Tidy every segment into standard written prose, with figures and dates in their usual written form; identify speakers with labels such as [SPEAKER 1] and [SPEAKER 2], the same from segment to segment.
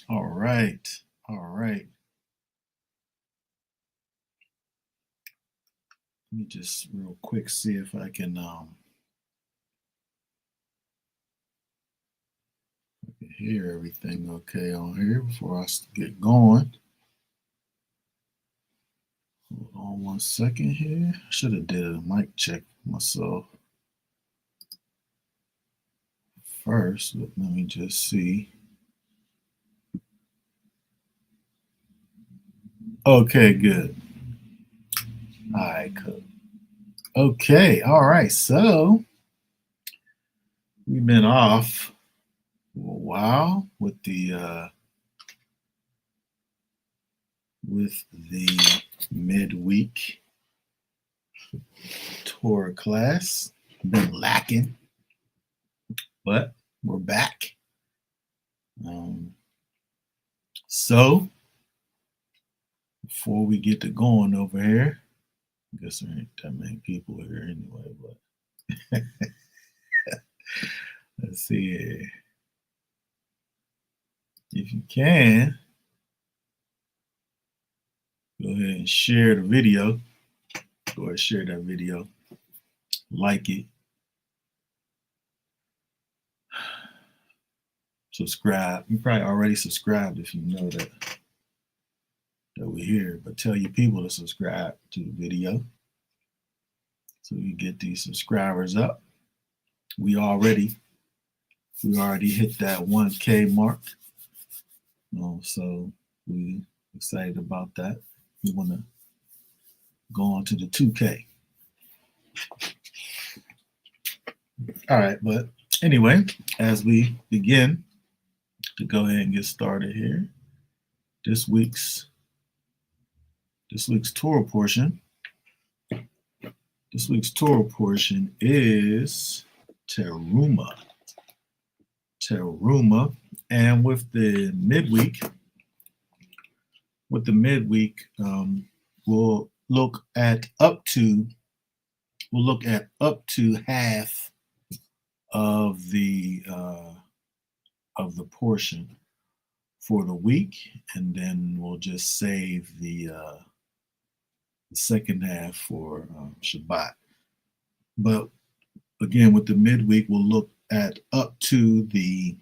[SPEAKER 1] All right. All right. Let me just real quick see if I can hear everything okay on here before I get going. Hold on one second here. I should have did a mic check myself first, but let me just see. Okay, good. All right, cool. Okay, all right. So we've been off for a while with the midweek tour class. Been lacking, but we're back. So before we get to going over here, I guess there ain't that many people here anyway, but let's see here. If you can, go ahead and share the video. Go ahead and share that video. Like it. Subscribe. You probably already subscribed if you know that we're here, but tell your people to subscribe to the video so we get these subscribers up. We already hit that 1K mark. So we excited about that. We want to go on to the 2K. All right, but anyway, as we begin to go ahead and get started here, this week's tour portion. This week's tour portion is Terumah. And with the midweek, we'll look at up to half of the portion for the week, and then we'll just save the second half for Shabbat. But again, with the midweek, we'll look at up to the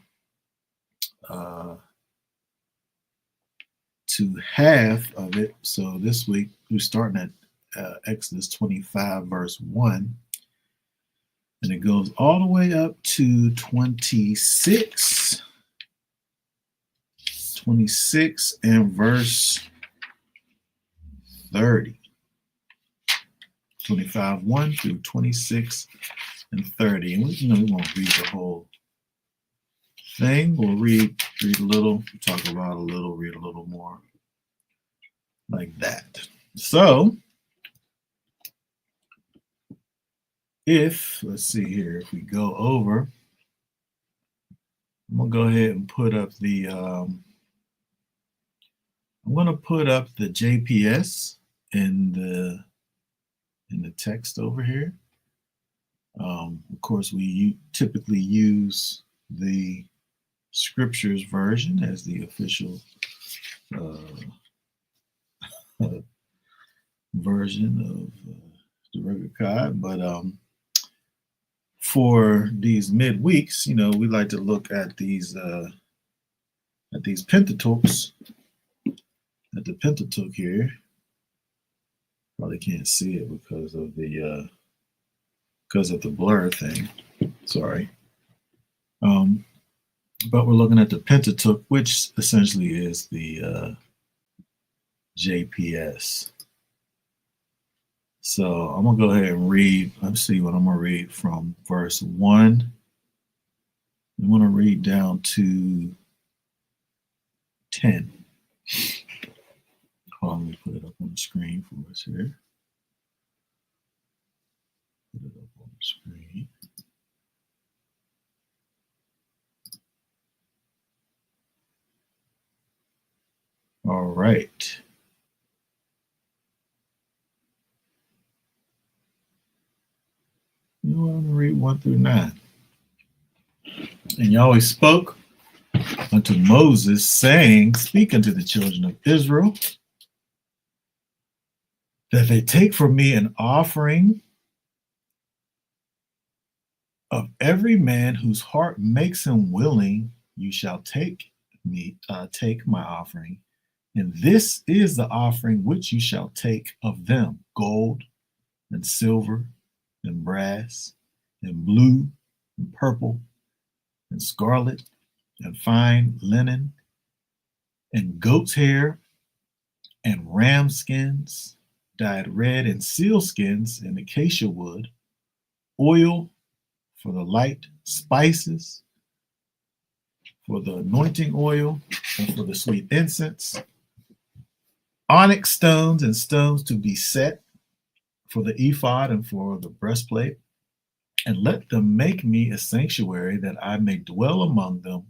[SPEAKER 1] to half of it. So this week we're starting at Exodus 25 verse 1, and it goes all the way up to 26 and verse 30. 25:1 through 26 and 30. And we won't read the whole thing. We'll read a little, talk about a little, read a little more, like that. So let's see here, if we go over, I'm gonna go ahead and put up the JPS in the text over here. Of course, we typically use the scriptures version as the official version of the Rebbe Cod, but for these midweeks, we like to look at these Pentateuchs, at the Pentateuch here. Probably can't see it because of the blur thing. Sorry. But we're looking at the Pentateuch, which essentially is the JPS. So I'm gonna go ahead and read. Let's see what I'm gonna read from verse 1. I'm gonna read down to 10. Hold on, let me put it up on the screen for us here. Put it up on the screen. right. You want to read 1 through 9. And Yahweh spoke unto Moses, saying, Speak unto the children of Israel, that they take from me an offering of every man whose heart makes him willing. You shall take my offering, and this is the offering which you shall take of them: gold and silver and brass and blue and purple and scarlet and fine linen and goat's hair and ram skins dyed red and seal skins and acacia wood, oil for the light, spices for the anointing oil and for the sweet incense, onyx stones and stones to be set for the ephod and for the breastplate. And let them make me a sanctuary, that I may dwell among them,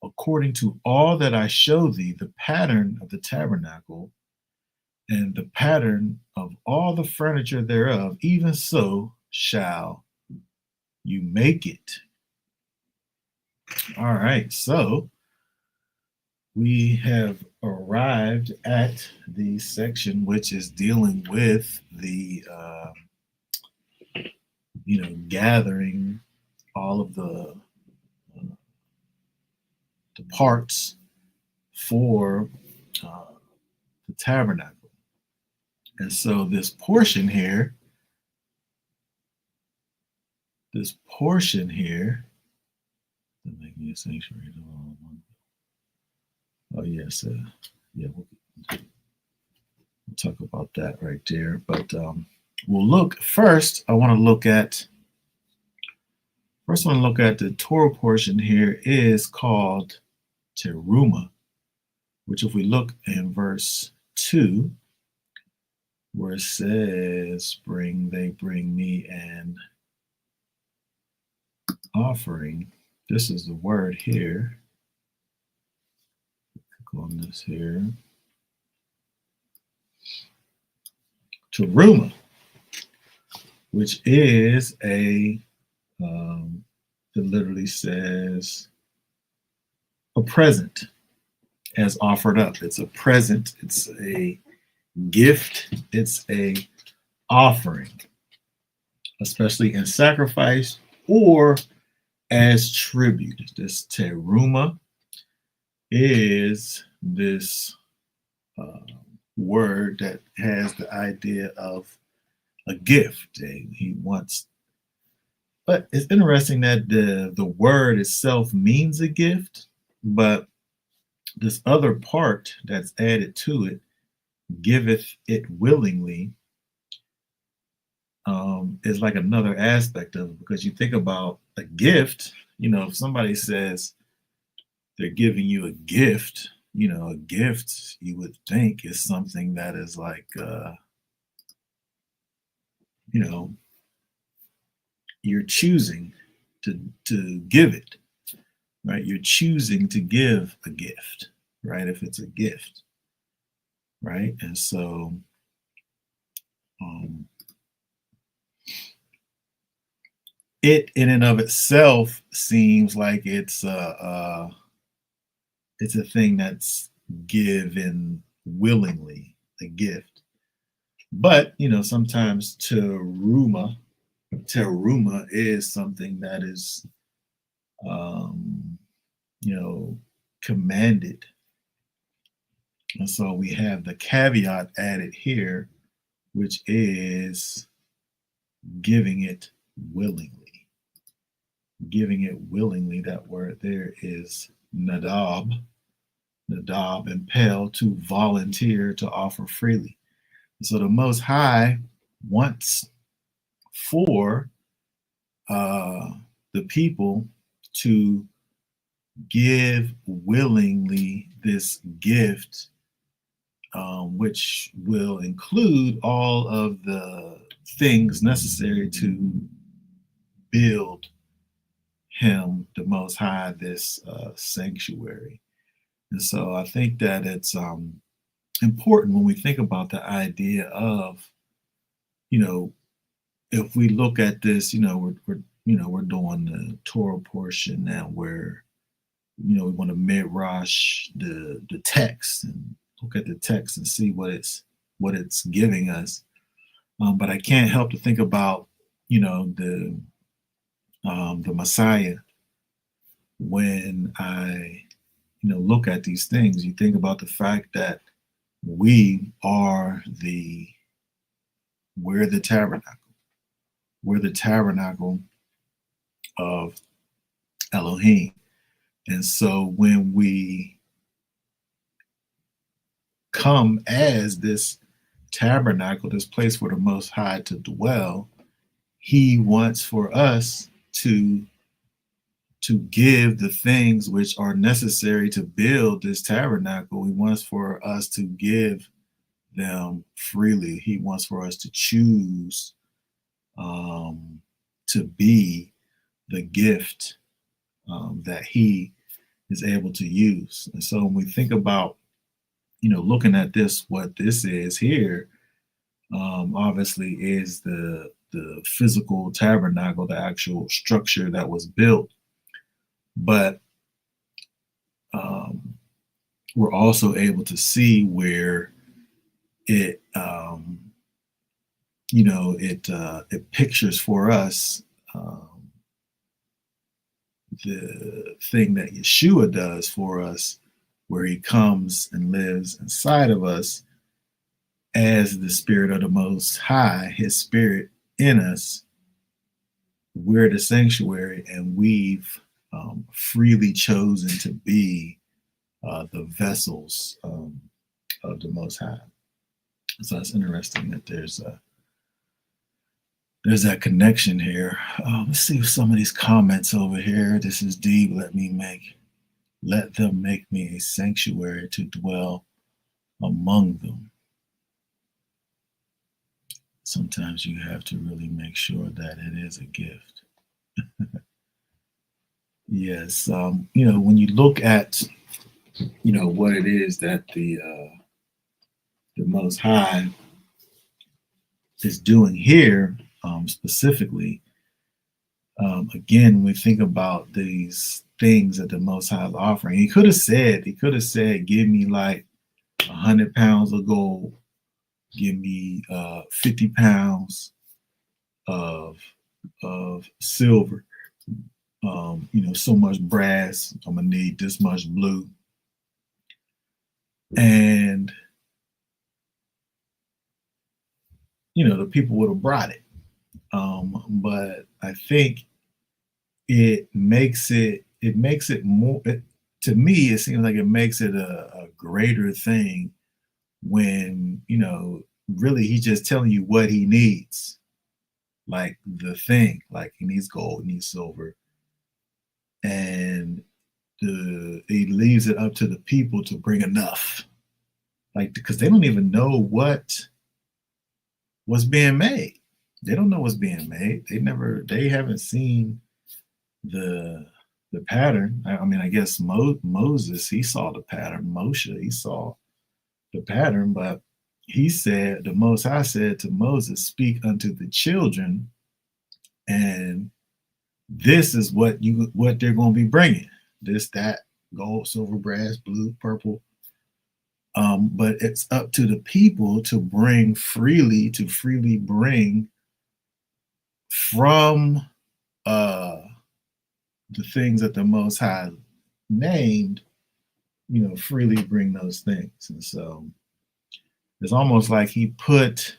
[SPEAKER 1] according to all that I show thee, the pattern of the tabernacle and the pattern of all the furniture thereof, even so shall you make it. All right, so we have arrived at the section which is dealing with the gathering all of the parts for the tabernacle. And so this portion here, making a sanctuary. Oh yes, yeah, we'll talk about that right there. But we'll look first. I want to look at the Torah portion here is called Terumah, which if we look in verse 2, where it says, they bring me an offering. This is the word here. Click on this here. Terumah, which is it literally says a present as offered up. It's a present. It's a gift. It's a offering, especially in sacrifice or as tribute. This terumah is this word that has the idea of a gift. He wants, but it's interesting that the word itself means a gift, but this other part that's added to it, giveth it willingly, is like another aspect of it, because you think about a gift. If somebody says they're giving you a gift, a gift you would think is something that is like you're choosing to give it, right? You're choosing to give a gift, right? If it's a gift, right? And so it in and of itself seems like it's a thing that's given willingly, a gift. But sometimes terumah is something that is commanded. And so we have the caveat added here, which is giving it willingly. Giving it willingly, that word there is nadab and pel, to volunteer, to offer freely. So the Most High wants for the people to give willingly this gift, which will include all of the things necessary to build him, the Most High, this sanctuary. And so I think that it's important when we think about the idea of, you know, if we look at this, we're doing the Torah portion now, where we want to midrash the text and look at the text and see what it's giving us. But I can't help to think about, the Messiah. When I look at these things, you think about the fact that we are we're the tabernacle. We're the tabernacle of Elohim. And so when we come as this tabernacle, this place for the Most High to dwell, He wants for us to give the things which are necessary to build this tabernacle. He wants for us to give them freely. He wants for us to choose to be the gift that He is able to use. And so when we think about, looking at this, what this is here, obviously is the physical tabernacle, the actual structure that was built. But we're also able to see where it it pictures for us the thing that Yeshua does for us, where He comes and lives inside of us as the Spirit of the Most High, His Spirit in us. We're the sanctuary, and we've freely chosen to be the vessels of the Most High. So it's interesting that there's that connection here. Let's see some of these comments over here. This is deep. Let them make me a sanctuary to dwell among them. Sometimes you have to really make sure that it is a gift. Yes, when you look at, what it is that the Most High is doing here, specifically, again, when we think about these things that the Most High is offering, He could have said, give me like 100 pounds of gold, give me 50 pounds of silver, so much brass, I'm gonna need this much blue. And the people would have brought it. But I think it makes it more, to me, it seems like it makes it a greater thing when, really He's just telling you what He needs. Like the thing, like He needs gold, He needs silver. And He leaves it up to the people to bring enough. Like, because they don't even know what's being made. They don't know what's being made. They haven't seen the pattern. I mean, I guess Moses, he saw the pattern. Moshe, he saw the pattern, but the Most High said to Moses, speak unto the children, and this is what they're going to be bringing. This, that, gold, silver, brass, blue, purple. But it's up to the people to freely bring from the things that the Most High named, freely bring those things. And so it's almost like He put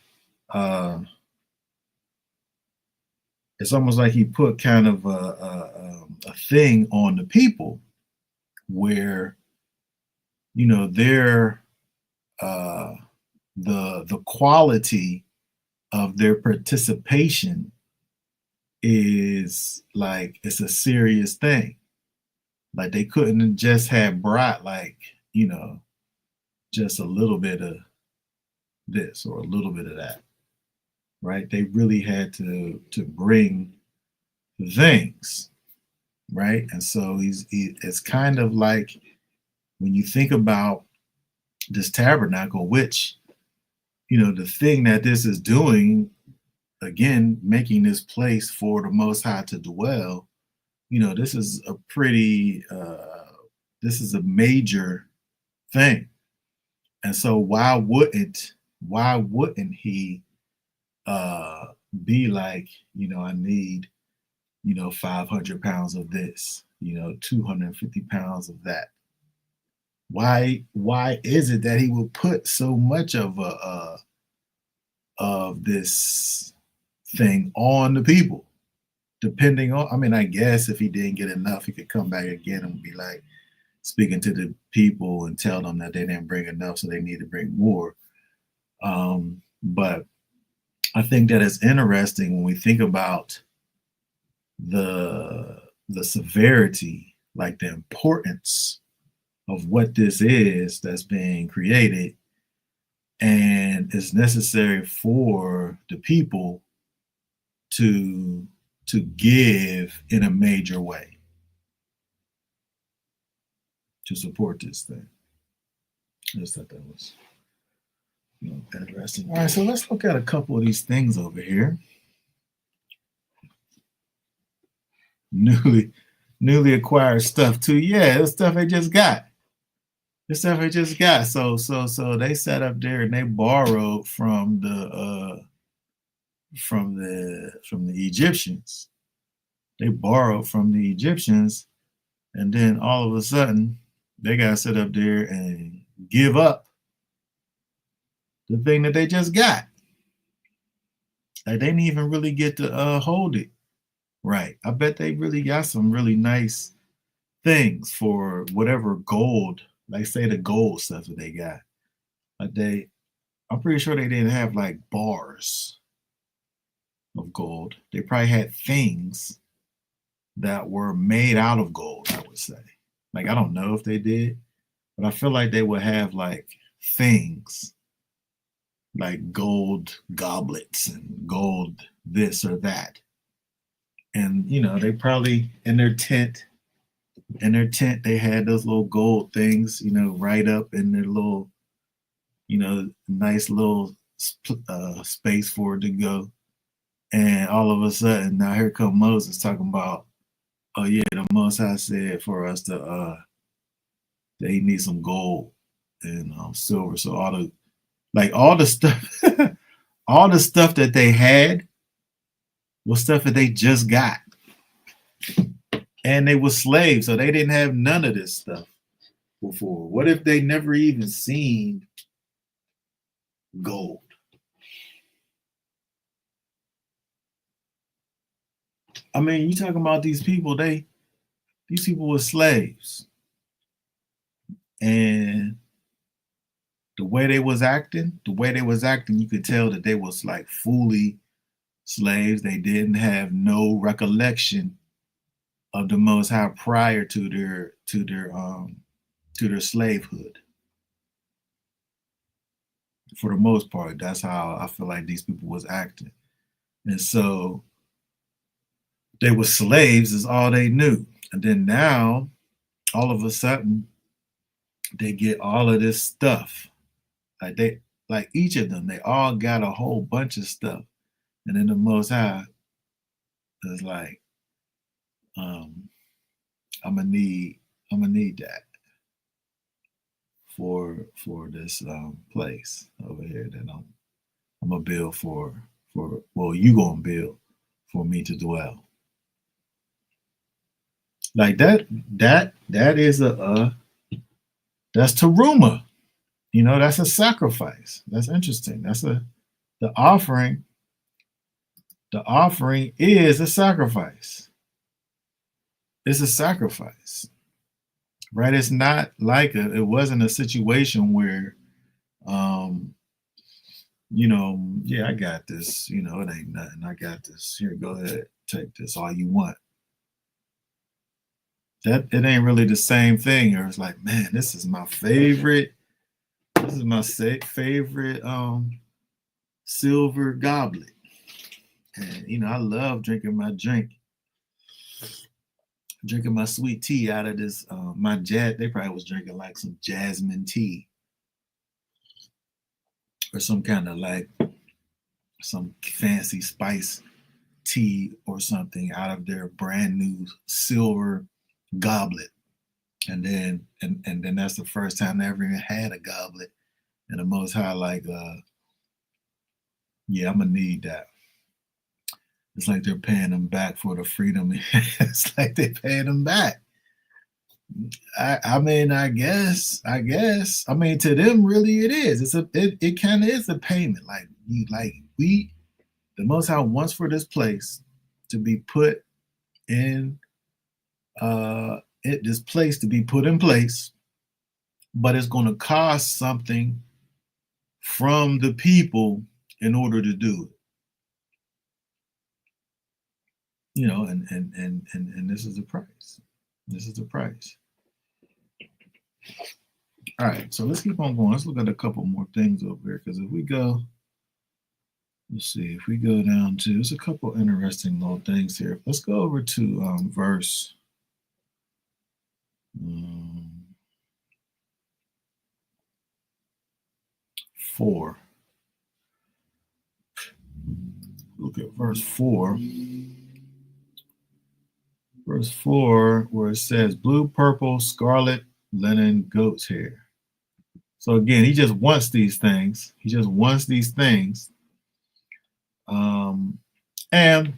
[SPEAKER 1] kind of a thing on the people where, they're the quality of their participation is like, it's a serious thing. Like they couldn't just have brought just a little bit of this or a little bit of that, right? They really had to bring things, right? And so it's kind of like when you think about this tabernacle, which, the thing that this is doing, again, making this place for the Most High to dwell, this is a pretty, this is a major thing. And so why wouldn't he be like, I need, 500 pounds of this, 250 pounds of that? Why is it that he will put so much of this thing on the people? Depending on, I guess if he didn't get enough, he could come back again and be like speaking to the people and tell them that they didn't bring enough, so they need to bring more. But I think that it's interesting when we think about the severity, like the importance of what this is that's being created, and it's necessary for the people to give in a major way to support this thing. I just thought that was interesting. All right, so let's look at a couple of these things over here. Newly acquired stuff too. Yeah, the stuff they just got. So they sat up there and they borrowed from the Egyptians. They borrowed from the Egyptians, and then all of a sudden they got to sit up there and give up the thing that they just got. Like, they didn't even really get to hold it right. I bet they really got some really nice things for whatever gold, like say the gold stuff that they got. Like, I'm pretty sure they didn't have like bars of gold. They probably had things that were made out of gold, I would say. Like, I don't know if they did, but I feel like they would have like things like gold goblets and gold this or that. And they probably in their tent they had those little gold things, right up in their little, nice little space for it to go. And all of a sudden, now here come Moses talking about, oh yeah, the Most High said for us to they need some gold and silver. So all the stuff, all the stuff that they had was stuff that they just got, and they were slaves, so they didn't have none of this stuff before. What if they never even seen gold? You talking about these people? These people were slaves, and the way they was acting, you could tell that they was like fully slaves. They didn't have no recollection of the Most High prior to their slavehood. For the most part, that's how I feel like these people was acting. And so they were slaves is all they knew. And then now, all of a sudden, they get all of this stuff. Like each of them, they all got a whole bunch of stuff. And then the Most High is like, I'm gonna need that for this place over here that I'm gonna build for you gonna build for me to dwell. Like that is that's Terumah. That's a sacrifice. That's interesting. The offering. The offering is a sacrifice. It's a sacrifice, right? It's not like it wasn't a situation where, yeah, I got this. It ain't nothing. I got this. Here, go ahead, take this. All you want. That it ain't really the same thing. Or it's like, man, this is my favorite. This is my favorite silver goblet. And I love drinking my sweet tea out of this. They probably was drinking like some jasmine tea or some kind of like some fancy spice tea or something out of their brand new silver goblet. And then that's the first time they ever even had a goblet. And the Most High like, yeah, I'm gonna need that. It's like they're paying them back for the freedom. It's like they're paying them back. I mean, I guess. I mean, to them, really, it is. It kind of is a payment. The Most High wants for this place to be put in, this place to be put in place, but it's going to cost something from the people in order to do it. And this is the price. This is the price. All right, so let's keep on going. Let's look at a couple more things over here, because if we go, let's see, if we go down to, there's a couple interesting little things here. Let's go over to verse 4. Look at verse 4. Verse 4, where it says blue, purple, scarlet, linen, goat's hair. So again, he just wants these things. He just wants these things. And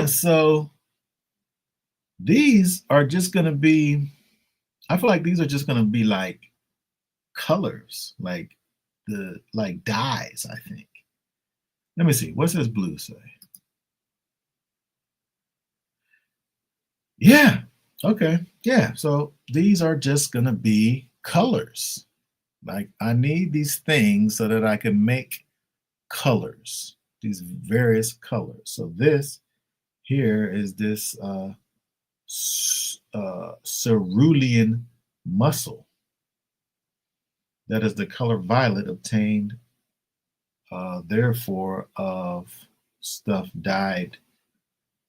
[SPEAKER 1] so these are just going to be, I feel like these are just going to be like colors, like dyes, I think. Let me see. What does blue say? Yeah. Okay. Yeah. So these are just going to be colors. Like I need these things so that I can make colors, these various colors. So this here is this cerulean muscle. That is the color violet obtained, therefore, of stuff dyed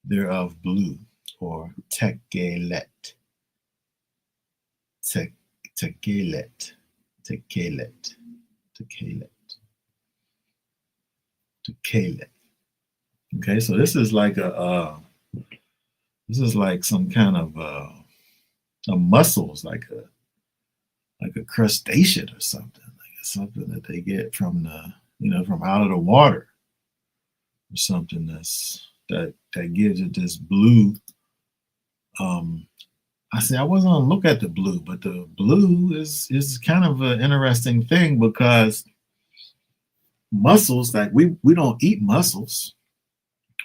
[SPEAKER 1] thereof blue, or tekelet. Tekelet. Okay, so this is like some kind of a mussels, like a crustacean or something. Like it's something that they get from from out of the water, or something that gives it this blue. I wasn't gonna look at the blue, but the blue is kind of an interesting thing, because mussels, like we don't eat mussels,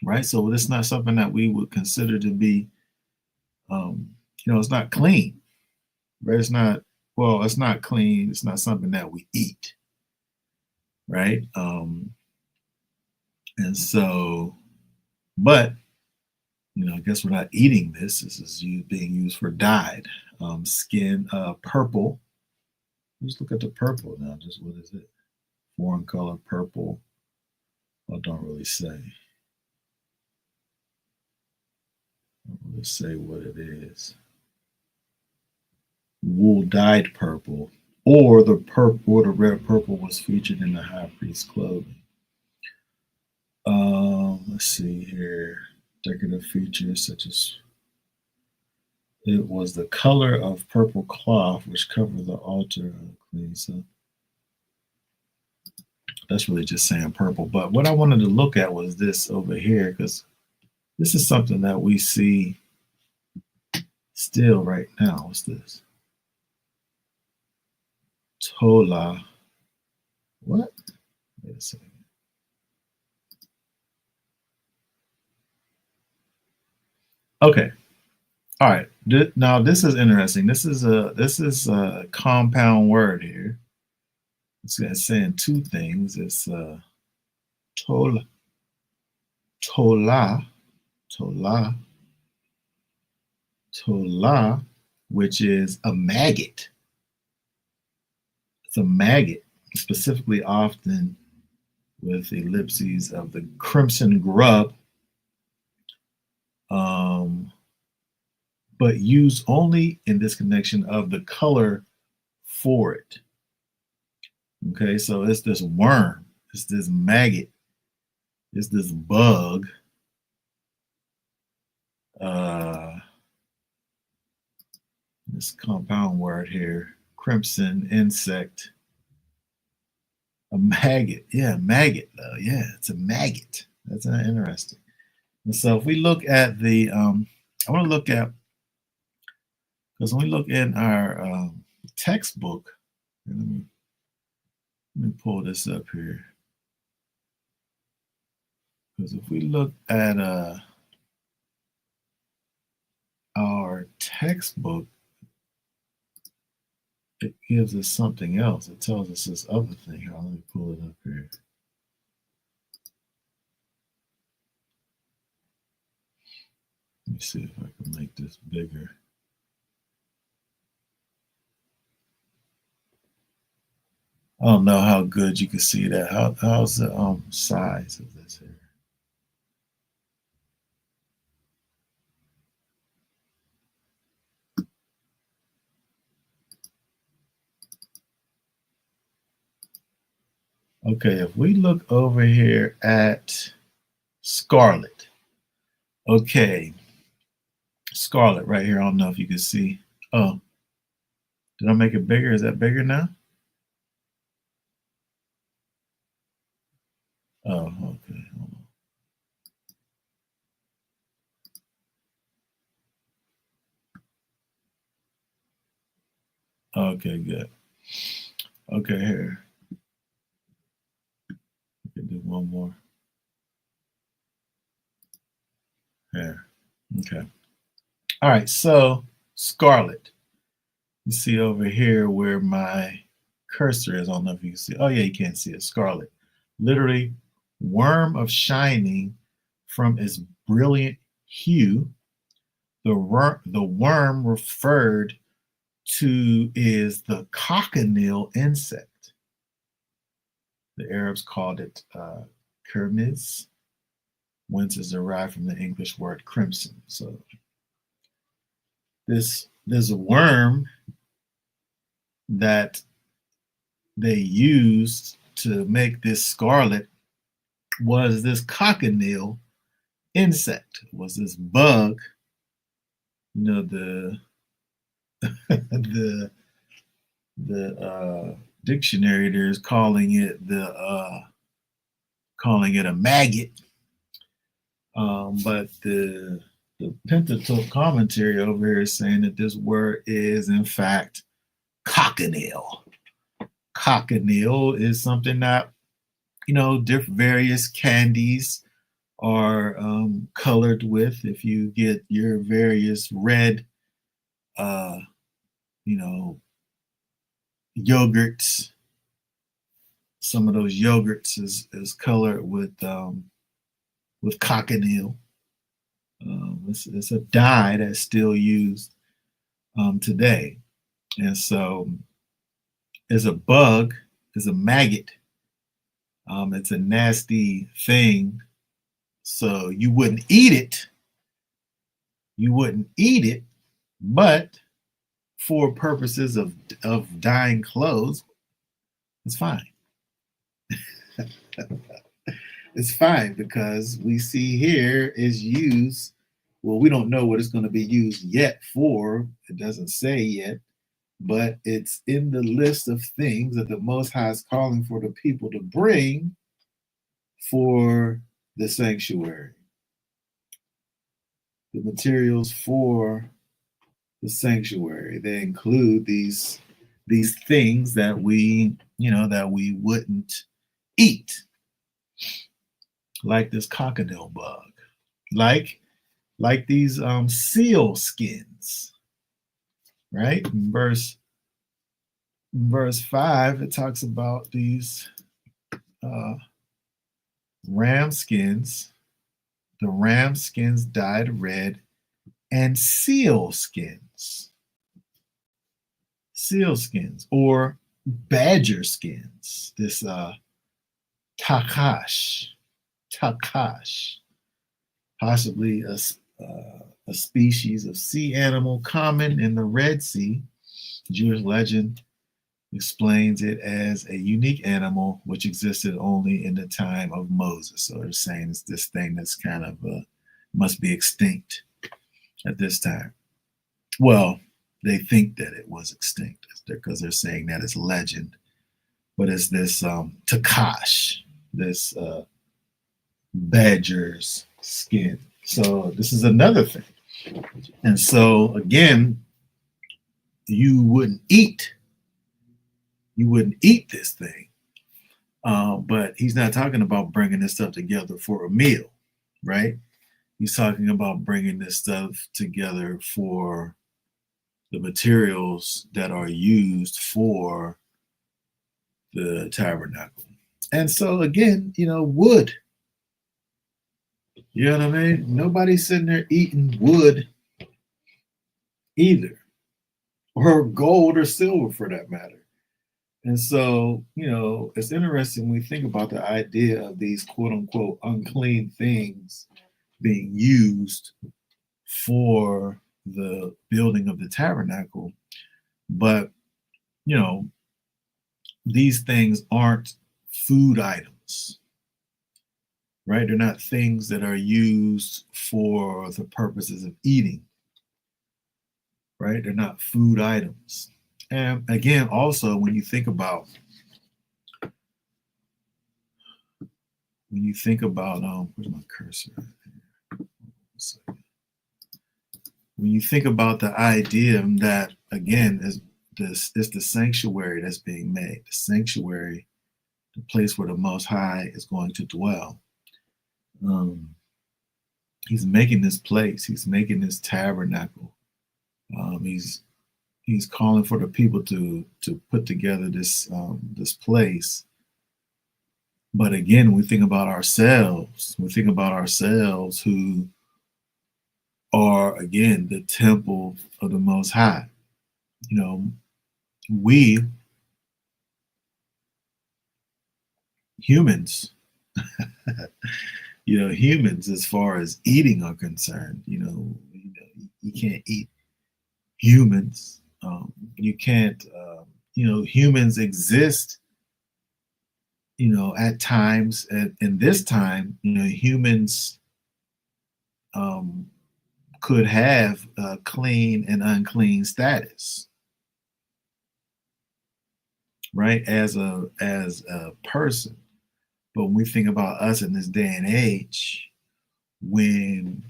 [SPEAKER 1] right? So it's not something that we would consider to be, it's not clean, right? It's not clean. It's not something that we eat, right? And so, but I guess we're not eating this. This is being used for dyed skin, purple. Let's look at the purple now. Just what is it? Foreign color purple. I don't really say. I don't really say what it is. Wool dyed purple, or the red purple was featured in the high priest's clothing. Let's see here. Decorative features such as it was the color of purple cloth which covered the altar. Clean. So that's really just saying purple. But what I wanted to look at was this over here, because this is something that we see still right now. What's this? Tola. What? Wait a second. Okay. All right. Now this is interesting. This is a compound word here. It's saying two things. It's tola, which is a maggot. It's a maggot, specifically often with ellipses of the crimson grub, but used only in this connection of the color for it. Okay, so it's this worm, it's this maggot, it's this bug. This compound word here, crimson insect, a maggot. Yeah, maggot though. Yeah, it's a maggot. That's interesting. And so if we look at the, I want to look at, because when we look in our textbook, let me pull this up here. Because if we look at our textbook, it gives us something else. It tells us this other thing. Here, let me pull it up here. Let me see if I can make this bigger. I don't know how good you can see that. How's the size of this here? Okay, if we look over here at Scarlet. Okay, Scarlet right here. I don't know if you can see. Oh, did I make it bigger? Is that bigger now? Oh, okay. Hold on. Okay, good. Okay, here. We can do one more. Here. Okay. All right, so Scarlet. You see over here where my cursor is. I don't know if you can see. Oh, yeah, you can't see it. Scarlet. Literally, worm of shining from its brilliant hue. The worm referred to is the cochineal insect. The Arabs called it kermes, whence is derived from the English word crimson. So this worm that they used to make this scarlet was this cochineal insect, was this bug. You know, the dictionary there is calling it a maggot. But the Pentateuch commentary over here is saying that this word is in fact cochineal. Cochineal is something that, you know, different various candies are colored with. If you get your various red, you know, yogurts, some of those yogurts is colored with cochineal. It's a dye that's still used today, and so it's a bug, it's a maggot. It's a nasty thing, so you wouldn't eat it. You wouldn't eat it, but for purposes of dyeing clothes, it's fine. It's fine because we see here is used. Well, we don't know what it's going to be used yet for. It doesn't say yet, but it's in the list of things that the Most High is calling for the people to bring for the sanctuary. The materials for the sanctuary, they include these things that we, you know, that we wouldn't eat, like this cochineal bug, like these seal skins, right? In verse 5, it talks about these ram skins, the ram skins dyed red, and seal skins, or badger skins. This takash, possibly a species of sea animal common in the Red Sea. Jewish legend explains it as a unique animal which existed only in the time of Moses. So they're saying it's this thing that's kind of must be extinct at this time. Well, they think that it was extinct because they're saying that it's legend, but it's this Takash, this badger's skin. So this is another thing. And so again, you wouldn't eat this thing. But he's not talking about bringing this stuff together for a meal, right? He's talking about bringing this stuff together for the materials that are used for the tabernacle. And so again, wood. You know what I mean? Nobody's sitting there eating wood either, or gold or silver for that matter. And so, it's interesting when we think about the idea of these quote unquote unclean things being used for the building of the tabernacle. But, these things aren't food items, right? They're not things that are used for the purposes of eating, right? They're not food items. And again, also, when you think about where's my cursor? When you think about the idea that, again, is the sanctuary that's being made, the sanctuary, the place where the Most High is going to dwell. He's making this place. He's making this tabernacle. He's calling for the people to put together this place. But again, we think about ourselves. We think about ourselves who are, again, the temple of the Most High. We humans, humans, as far as eating are concerned, you can't eat humans. You can't, humans exist, at times. In this time, humans could have clean and unclean status, right? As a person. But when we think about us in this day and age, when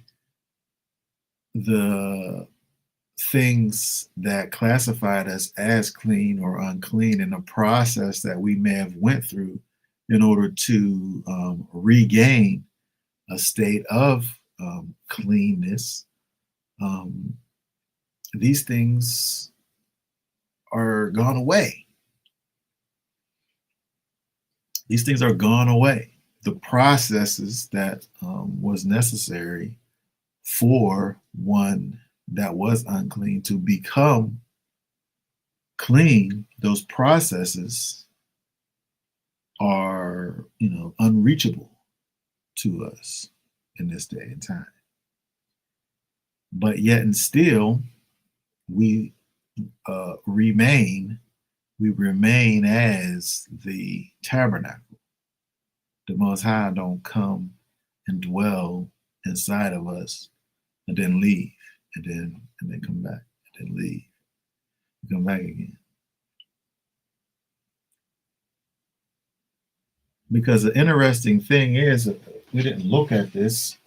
[SPEAKER 1] the things that classified us as clean or unclean in a process that we may have went through in order to regain a state of cleanness, these things are gone away. These things are gone away. The processes that was necessary for one that was unclean to become clean, those processes are, unreachable to us in this day and time. But yet and still, we remain as the tabernacle. The Most High don't come and dwell inside of us and then leave, and then come back, and then leave, and come back again. Because the interesting thing is, we didn't look at this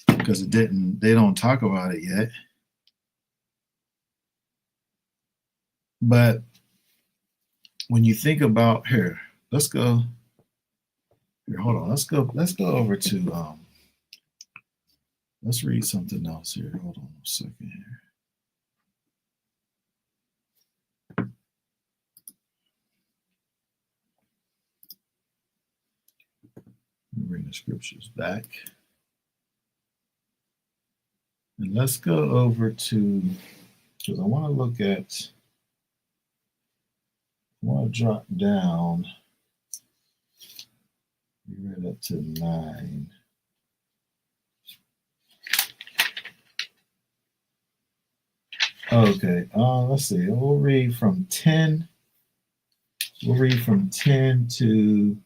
[SPEAKER 1] because they don't talk about it yet. But when you think about here, let's go here. Hold on. Let's go over to let's read something else here. Hold on a second here. Bring the scriptures back. And let's go over to, because I want to look at, I want to drop down. We read up to 9. Okay, let's see. We'll read from 10 We'll read from 10 to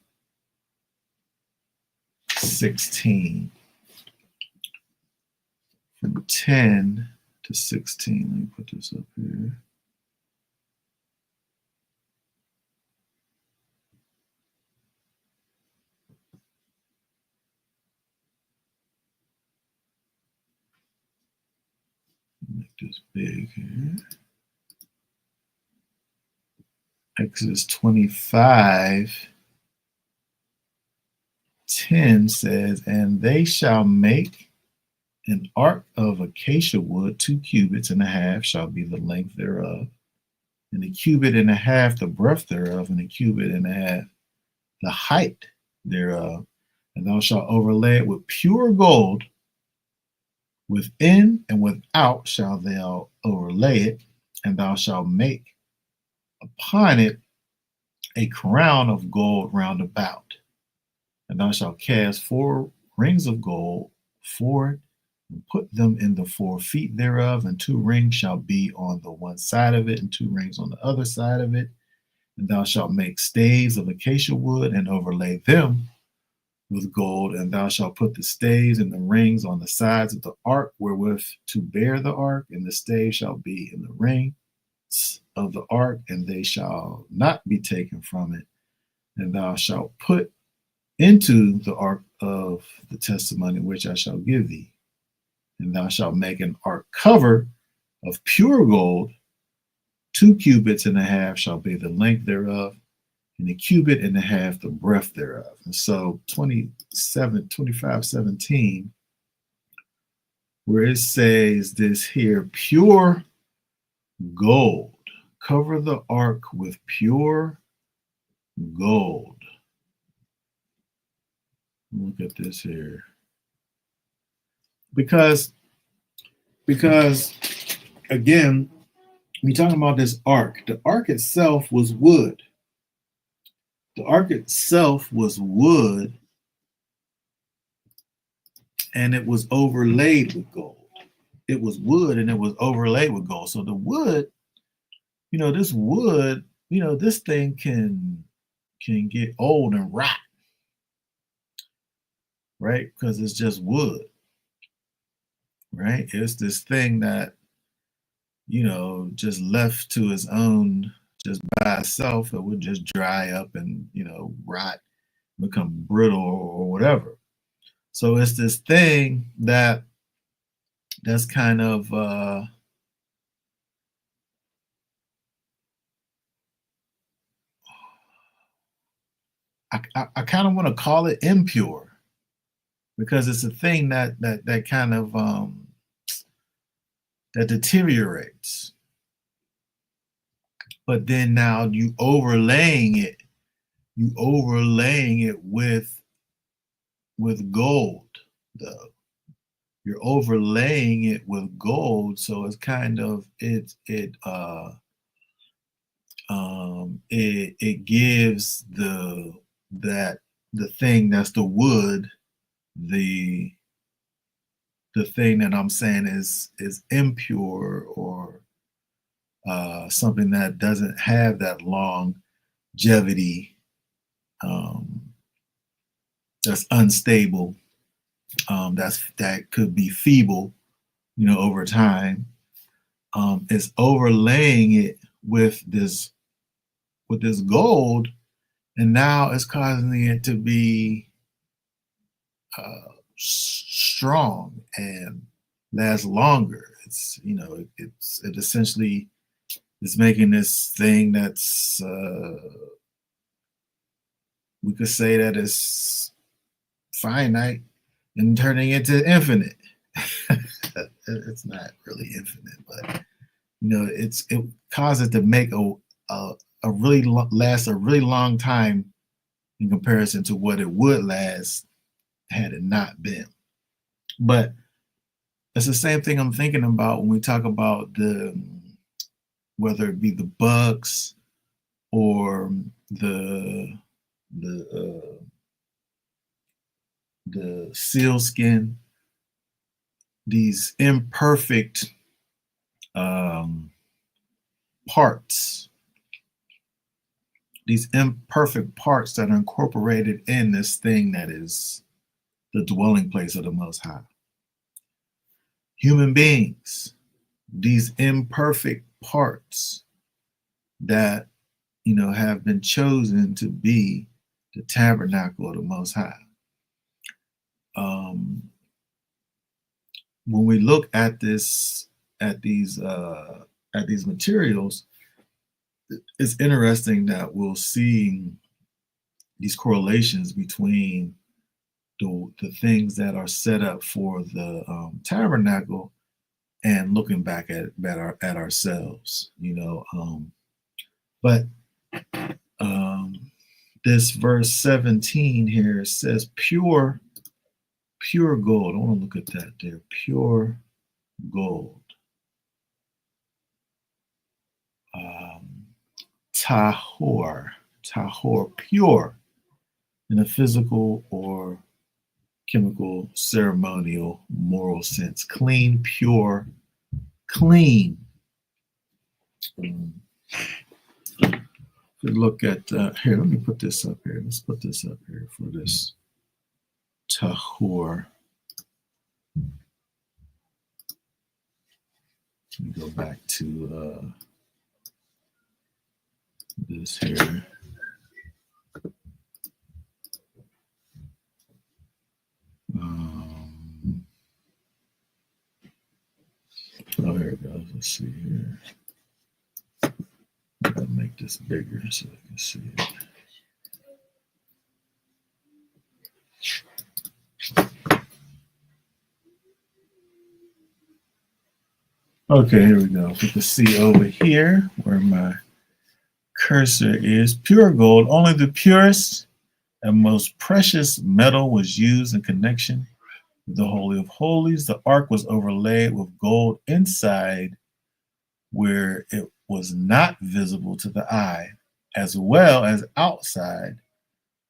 [SPEAKER 1] 16. From 10 to 16. Let me put this up here. Make this big here. Exodus 25:10 says, and they shall make an ark of acacia wood, 2 cubits and a half shall be the length thereof, and a cubit and a half the breadth thereof, and a cubit and a half the height thereof. And thou shalt overlay it with pure gold. Within and without shalt thou overlay it, and thou shalt make upon it a crown of gold round about. And thou shalt cast 4 rings of gold for it, and put them in the 4 feet thereof, and 2 rings shall be on the one side of it, and 2 rings on the other side of it. And thou shalt make staves of acacia wood, and overlay them with gold, and thou shalt put the staves and the rings on the sides of the ark wherewith to bear the ark, and the staves shall be in the rings of the ark, and they shall not be taken from it. And thou shalt put into the ark of the testimony which I shall give thee. And thou shalt make an ark cover of pure gold, 2 cubits and a half shall be the length thereof, and a cubit and a half the breadth thereof. And so 25:17, where it says this here, pure gold, cover the ark with pure gold. Look at this here. Because again, we're talking about this ark. The ark itself was wood. The ark itself was wood, and it was overlaid with gold. It was wood and it was overlaid with gold. So the wood, this wood, this thing can get old and rot, right? Because it's just wood, right? It's this thing that, just left to its own, just by itself, it would just dry up and, rot, become brittle or whatever. So it's this thing that's kind of I kind of want to call it impure, because it's a thing that kind of that deteriorates. But then now you overlaying it with gold, though. You're overlaying it with gold, so it's kind of it gives the thing that's the wood, the thing that I'm saying is impure, or something that doesn't have that longevity, that's unstable, that could be feeble, over time. Is overlaying it with this gold, and now it's causing it to be strong and last longer. It's it essentially is making this thing that's we could say that is finite and turning into infinite. It's not really infinite, but it causes to make a really last a really long time in comparison to what it would last had it not been. But it's the same thing I'm thinking about when we talk about whether it be the bugs or the seal skin, these imperfect parts, these imperfect parts that are incorporated in this thing that is the dwelling place of the Most High. Human beings, these imperfect parts that, have been chosen to be the tabernacle of the Most High. When we look at these materials, it's interesting that we'll see these correlations between the things that are set up for the tabernacle and looking back at ourselves, but this verse 17 here says pure gold. I want to look at that there. Pure gold. Tahor, pure in a physical or chemical, ceremonial, moral sense. Clean, pure, clean. Look at here. Let me put this up here. Let's put this up here for this tahor. Let me go back to this here. Oh, here it goes. Let's see here. I'll make this bigger so I can see it. Okay, here we go. Put the C over here where my cursor is. Pure gold, only the purest and most precious metal was used in connection with the Holy of Holies. The ark was overlaid with gold inside where it was not visible to the eye, as well as outside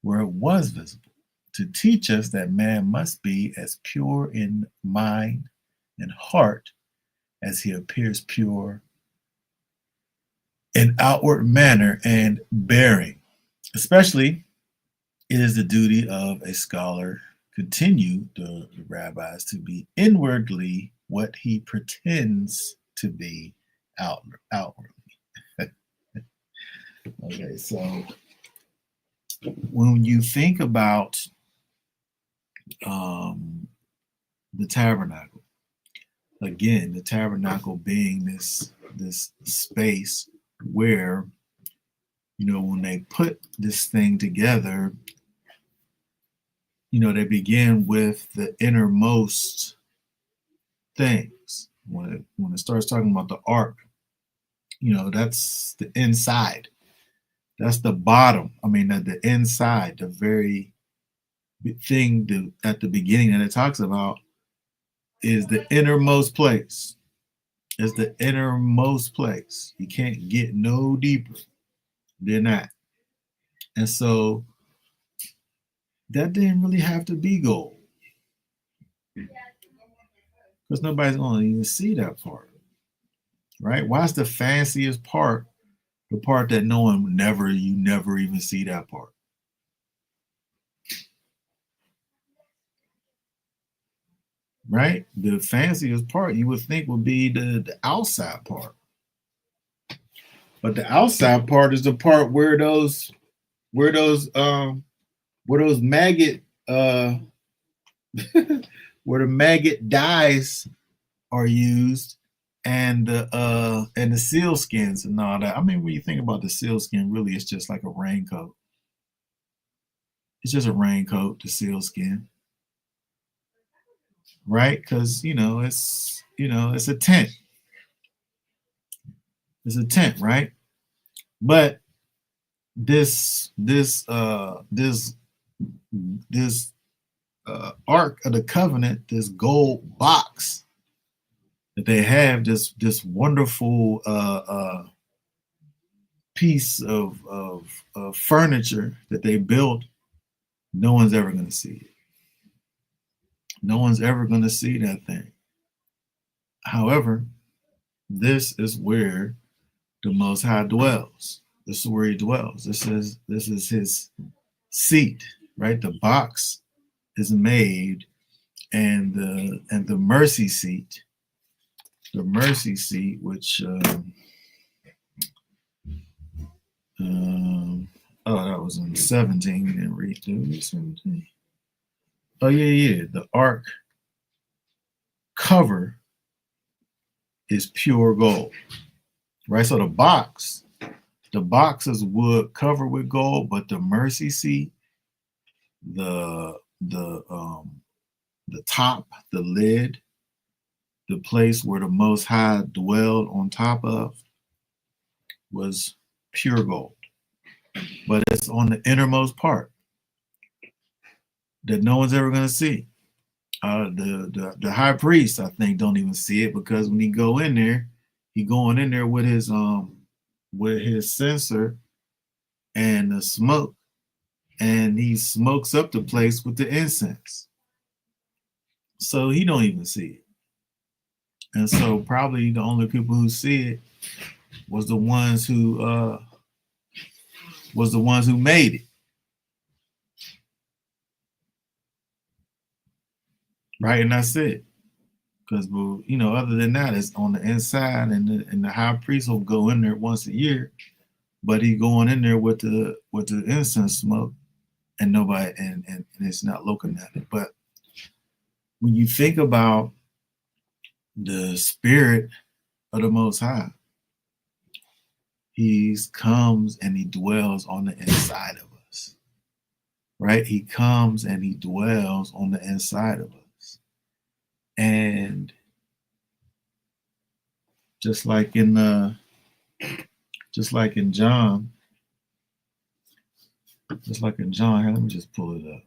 [SPEAKER 1] where it was visible, to teach us that man must be as pure in mind and heart as he appears pure in outward manner and bearing. Especially, it is the duty of a scholar, continue the rabbis, to be inwardly what he pretends to be outwardly. Okay, so when you think about the tabernacle, again, the tabernacle being this space where, when they put this thing together, they begin with the innermost things. When it starts talking about the ark, that's the inside. That's the bottom. I mean, at the inside, the very thing at the beginning that it talks about is the innermost place. It's the innermost place. You can't get no deeper than that. And so that didn't really have to be gold, because nobody's going to even see that part, right? Why's the fanciest part the part that you never even see that part? Right? The fanciest part you would think would be the outside part. But the outside part is the part where those maggot where the maggot dyes are used, and the seal skins and all that. I mean, when you think about the seal skin, really it's just like a raincoat. It's just a raincoat, the seal skin. Right? Because it's a tent. It's a tent, right? But this Ark of the Covenant, this gold box that they have, this wonderful piece of furniture that they built, no one's ever going to see it. No one's ever going to see that thing. However, this is where the Most High dwells. This is where he dwells. This is his seat, right? The box is made, and the mercy seat, which oh, that was in 17. We didn't read through 17. Oh yeah. The ark cover is pure gold, right? So the box is wood covered with gold, but the mercy seat, the top, the lid, the place where the Most High dwelled on top of, was pure gold. But it's on the innermost part that no one's ever going to see. The high priest, I think, don't even see it, because when he go in there, he going in there with his censer and the smoke, and he smokes up the place with the incense. So he don't even see it. And so probably the only people who see it was the ones who made it. Right, and that's it. Because other than that, it's on the inside, and the high priest will go in there once a year, but he going in there with the incense smoke, and nobody and it's not looking at it. But when you think about the spirit of the Most High, he comes and he dwells on the inside of us, right? He comes and he dwells on the inside of us. And just like in John, let me just pull it up.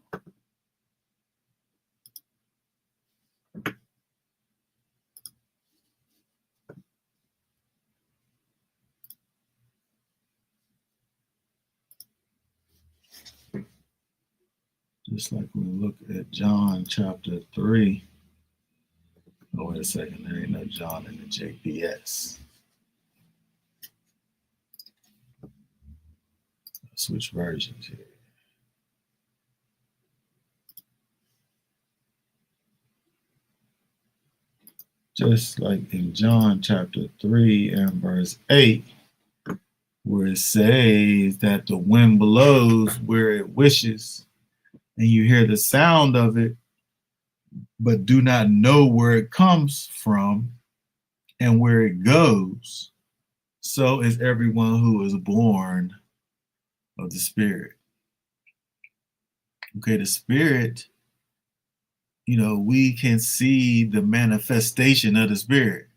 [SPEAKER 1] Just like we look at John chapter 3. Oh, wait a second. There ain't no John in the JPS. Let's switch versions here. Just like in John chapter 3 and verse 8, where it says that the wind blows where it wishes, and you hear the sound of it, but do not know where it comes from and where it goes. So is everyone who is born of the Spirit. Okay, the Spirit, we can see the manifestation of the Spirit,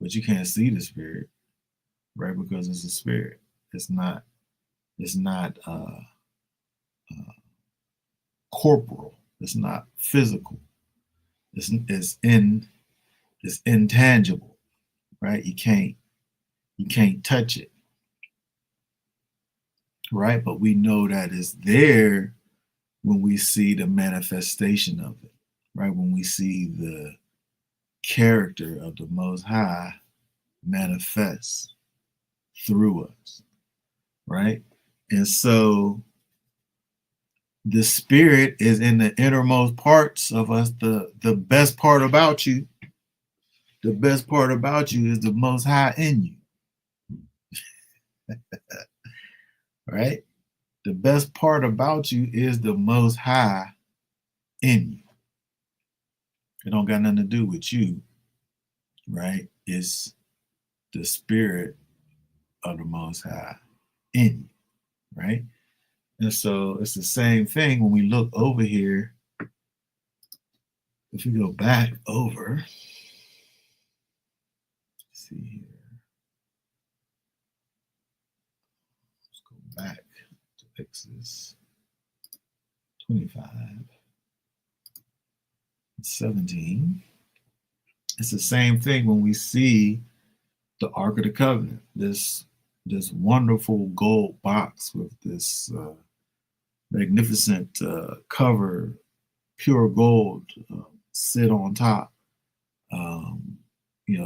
[SPEAKER 1] but you can't see the Spirit, right? Because it's a spirit. It's not corporal. It's not physical. It's intangible, right? You can't touch it, right? But we know that it's there when we see the manifestation of it, right? When we see the character of the Most High manifest through us, right? And so the Spirit is in the innermost parts of us. The best part about you, is the Most High in you. Right? The best part about you is the Most High in you. It don't got nothing to do with you, right? It's the Spirit of the Most High in you, right? And so it's the same thing when we look over here. If we go back over, let's see here. Let's go back to Exodus 25, 17. It's the same thing when we see the Ark of the Covenant, this wonderful gold box with this magnificent cover, pure gold, sit on top.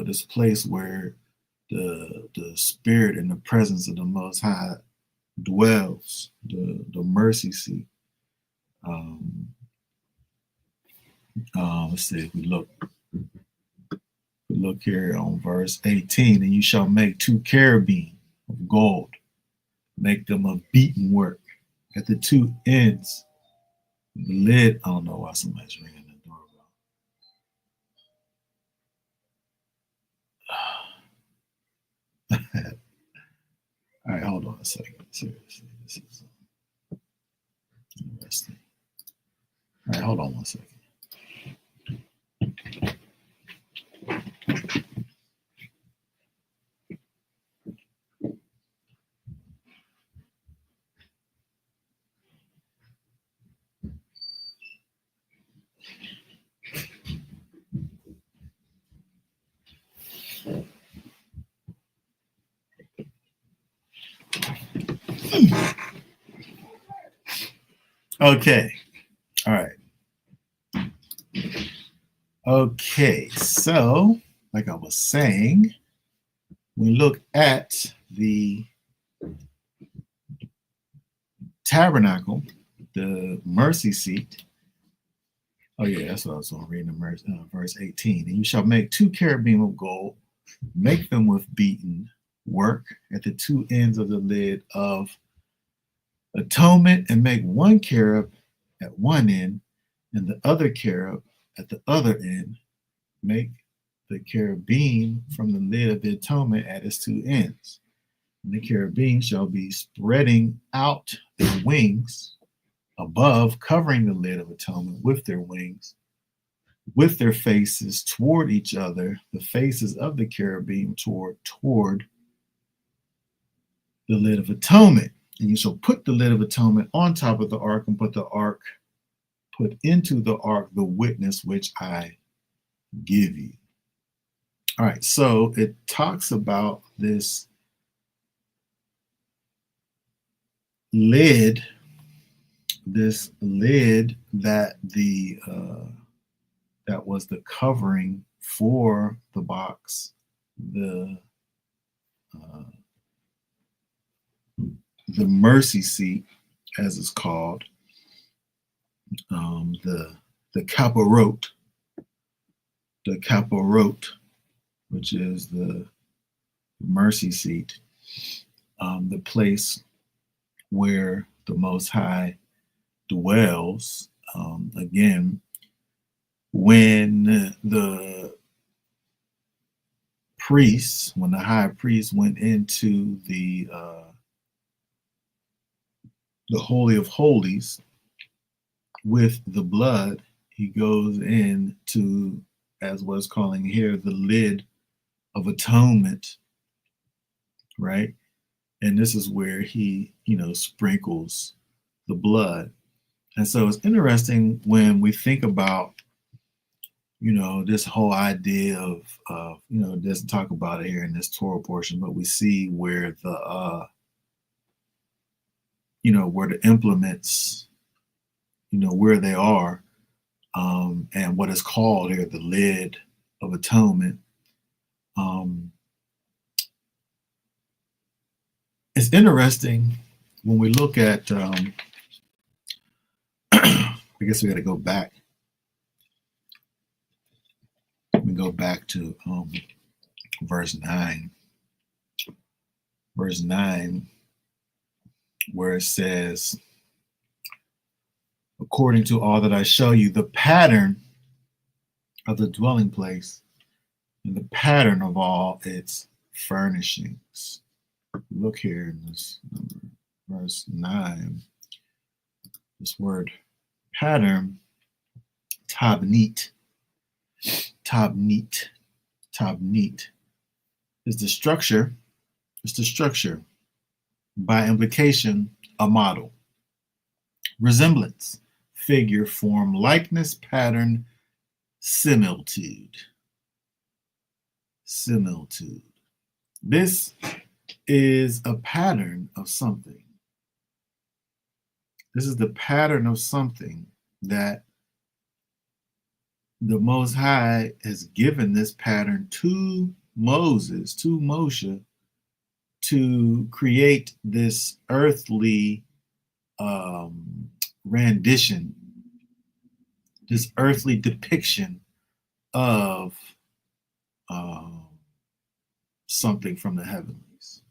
[SPEAKER 1] This place where the spirit and the presence of the Most High dwells, the mercy seat. Let's see if we look here on verse 18, and you shall make 2 cherubim of gold, make them of beaten work at the 2 ends. The lid, I don't know why somebody's ringing the doorbell. All right, hold on a second. Seriously, this is interesting. All right, hold on one second. Okay. All right. Okay. So, like I was saying, we look at the tabernacle, the mercy seat. Oh, yeah, that's what I was going to read in verse 18. And you shall make 2 cherubim of gold, make them with beaten work at the 2 ends of the lid of atonement, and make 1 cherub at one end and the other cherub at the other end. Make the cherubim from the lid of the atonement at its 2 ends. And the cherubim shall be spreading out their wings above, covering the lid of atonement with their wings, with their faces toward each other, the faces of the cherubim toward the lid of atonement. And you shall put the lid of atonement on top of the ark, and put into the ark the witness which I give you. All right, so it talks about this lid that that was the covering for the box, the mercy seat, as it's called, the kaparot, which is the mercy seat, the place where the Most High dwells. Again, when the high priest went into the Holy of Holies with the blood, he goes into, as what's calling here, the lid of atonement, right? And this is where he, sprinkles the blood. And so it's interesting when we think about, this whole idea of it doesn't talk about it here in this Torah portion, but we see where where the implements, where they are, and what is called here the lid of atonement. It's interesting when we look at, I guess we got to go back. We go back to verse 9. Verse 9, where it says, according to all that I show you, the pattern of the dwelling place and the pattern of all its furnishings. Look here in this verse 9. This word pattern, tabnit, is the structure. It's the structure. By implication, a model. Resemblance, figure, form, likeness, pattern, similitude. This is a pattern of something. This is the pattern of something that the Most High has given this pattern to Moses, to Moshe, to create this earthly rendition, this earthly depiction of um, something from the heavenlies.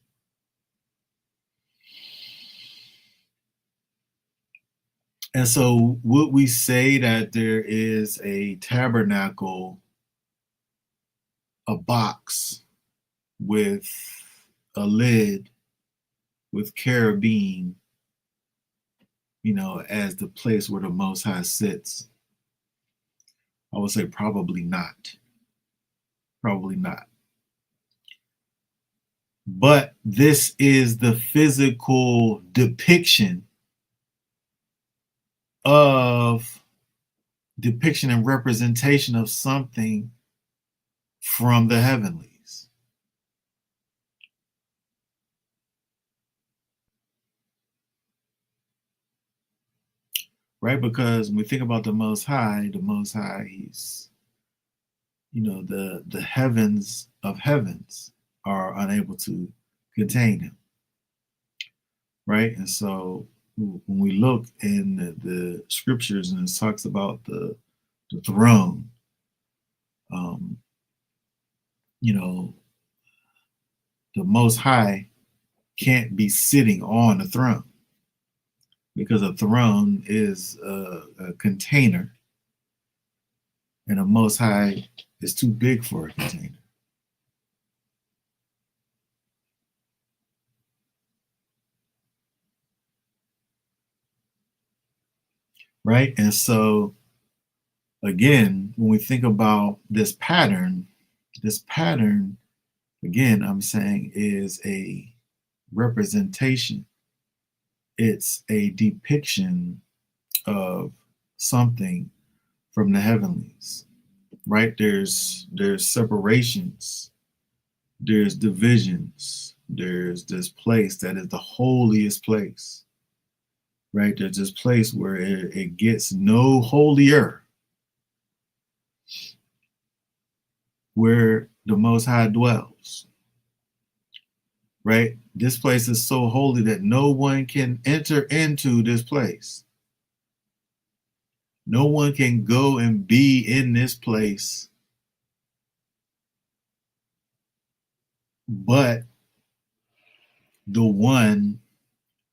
[SPEAKER 1] And so, would we say that there is a tabernacle, a box with a lid with cherubim, as the place where the Most High sits? I would say probably not. Probably not. But this is the physical depiction and representation of something from the heavenlies. Right? Because when we think about the Most High, he's, the heavens of heavens are unable to contain him. Right? And so when we look in the scriptures and it talks about the throne, the Most High can't be sitting on the throne, because a throne is a container, and a Most High is too big for a container. Right? And so, again, when we think about this pattern, again, I'm saying, is a representation. It's a depiction of something from the heavenlies. Right? There's separations, there's divisions, there's this place that is the holiest place. Right? There's this place where it gets no holier, where the Most High dwells. Right? This place is so holy that no one can enter into this place. No one can go and be in this place but the one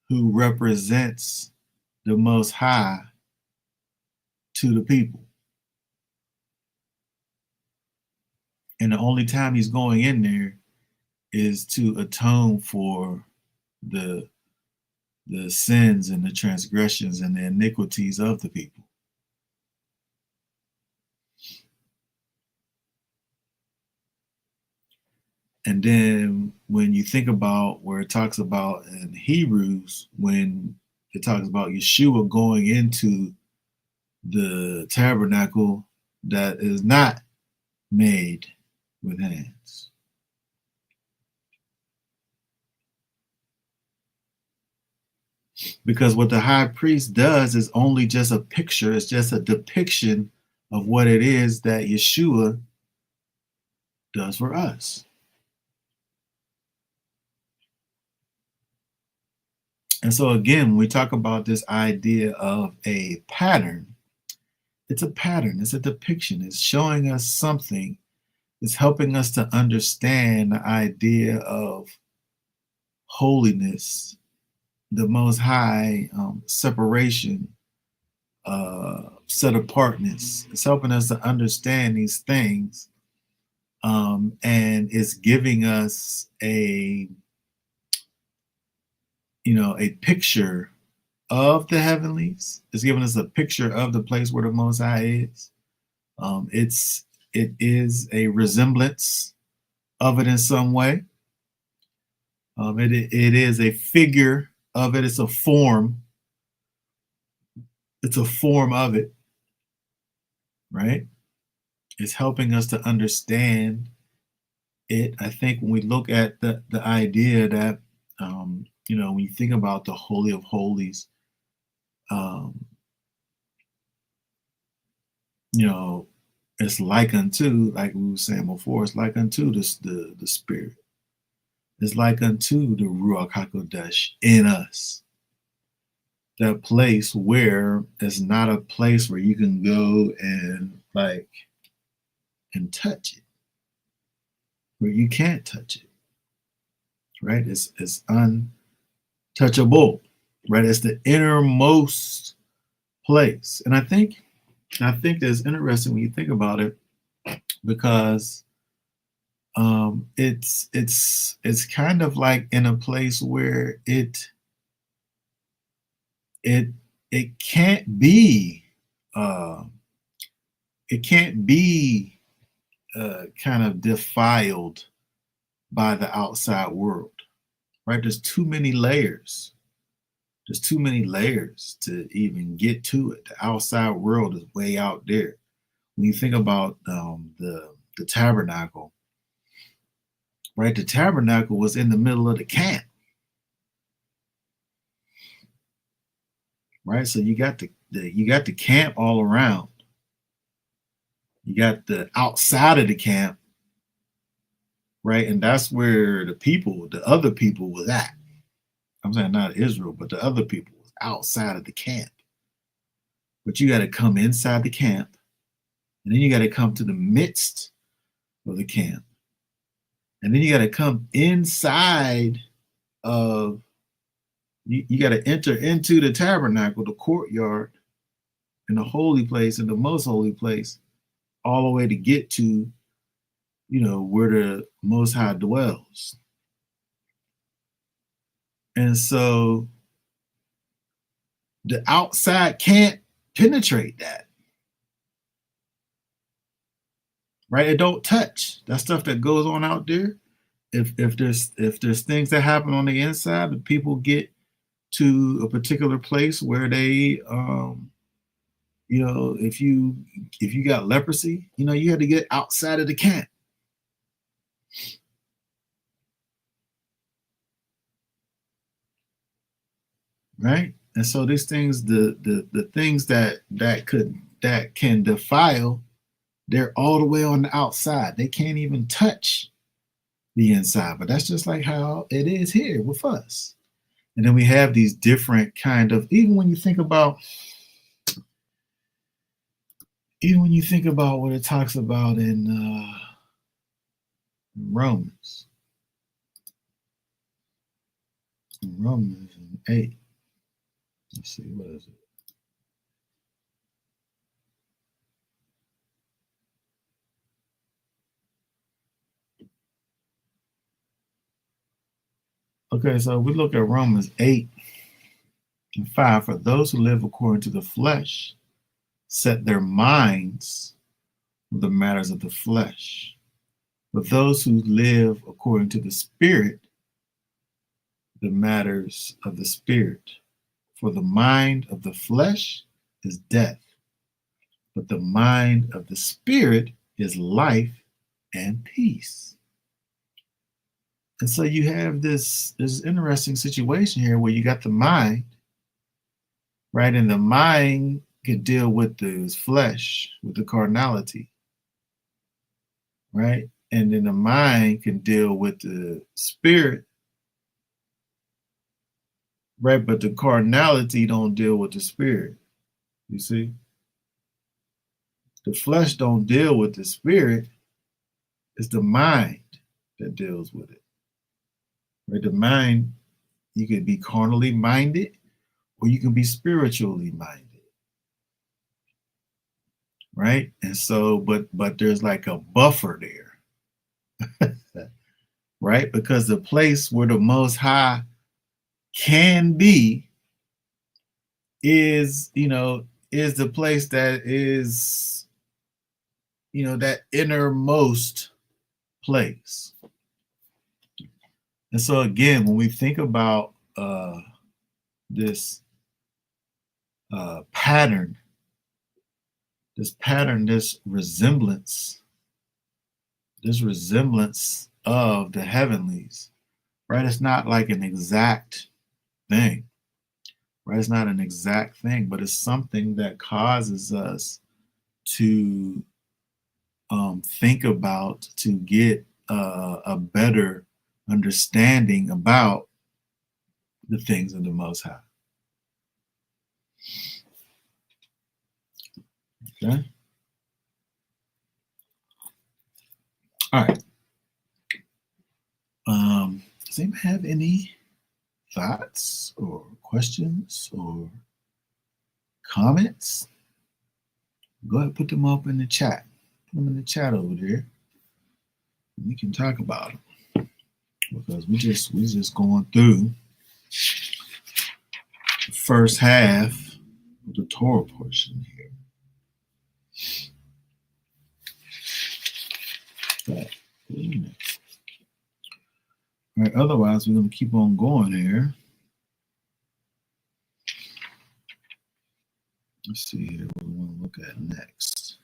[SPEAKER 1] who represents the Most High to the people. And the only time he's going in there is to atone for the sins and the transgressions and the iniquities of the people. And then when you think about where it talks about in Hebrews, when it talks about Yeshua going into the tabernacle that is not made with hands. Because what the high priest does is only just a picture, it's just a depiction of what it is that Yeshua does for us. And so again, when we talk about this idea of a pattern, it's a pattern, it's a depiction, it's showing us something, it's helping us to understand the idea of holiness, the Most High, separation, set apartness. It's helping us to understand these things, and it's giving us a picture of the heavenlies. It's giving us a picture of the place where the Most High is. It is a resemblance of it in some way. It is a figure of it. It's a form. It's a form of it, right? It's helping us to understand it. I think when we look at the idea that, when you think about the Holy of Holies, it's like unto, like we were saying before, it's like unto the spirit. It's like unto the Ruach HaKodesh in us. That place where it's not a place where you can go and and touch it, where you can't touch it, right? It's untouchable, right? It's the innermost place. And I think that's interesting when you think about it, because it's kind of like in a place where it it can't be uh, it can't be kind of defiled by the outside world, right? There's too many layers. There's too many layers to even get to it. The outside world is way out there. When you think about the tabernacle, right? The tabernacle was in the middle of the camp, right? So you got the camp all around. You got the outside of the camp, right? And that's where the other people was at. I'm saying not Israel, but the other people was outside of the camp. But you got to come inside the camp, and then you got to come to the midst of the camp. And then you got to come inside of, you got to enter into the tabernacle, the courtyard, and the holy place, and the most holy place, all the way to get to, where the Most High dwells. And so the outside can't penetrate that, right? It don't touch that stuff that goes on out there. If there's things that happen on the inside, the people get to a particular place where they if you got leprosy, you had to get outside of the camp, right? And so these things, the things that can defile, they're all the way on the outside. They can't even touch the inside. But that's just like how it is here with us. And then we have these different kind of, even when you think about what it talks about in Romans. Romans 8. Let's see, what is it? Okay, so we look at Romans 8 and 5. For those who live according to the flesh set their minds on the matters of the flesh. But those who live according to the Spirit, the matters of the Spirit. For the mind of the flesh is death, but the mind of the Spirit is life and peace. And so you have this interesting situation here where you got the mind, right? And the mind can deal with the flesh, with the carnality, right? And then the mind can deal with the spirit, right? But the carnality don't deal with the spirit. You see? The flesh don't deal with the spirit. It's the mind that deals with it. Right? The mind, you can be carnally minded or you can be spiritually minded. Right? And so, but there's like a buffer there. Right? Because the place where the Most High can be is the place that is that innermost place. And so again, when we think about this pattern, this resemblance of the heavenlies, right? It's not like an exact thing, right? It's not an exact thing, but it's something that causes us to think about to get a better understanding about the things of the Most High. Okay. All right. Does anybody have any thoughts or questions or comments? Go ahead and put them up in the chat. Put them in the chat over there. We can talk about them because we just going through the first half of the Torah portion here. But, all right, otherwise, we're going to keep on going here. Let's see here what we want to look at next.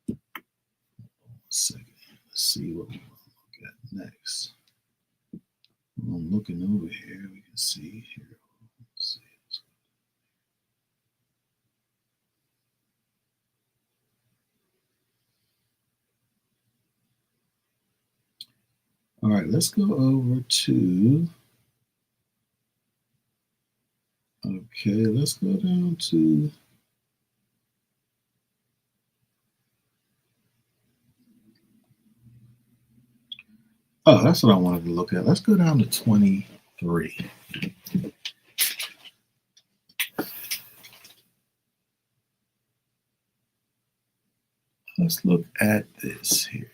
[SPEAKER 1] 1 second. Let's see what we want to look at next. I'm looking over here. We can see here. Let's see. All right, let's go over to. Okay, let's go down to. Oh, that's what I wanted to look at. Let's go down to 23. Let's look at this here.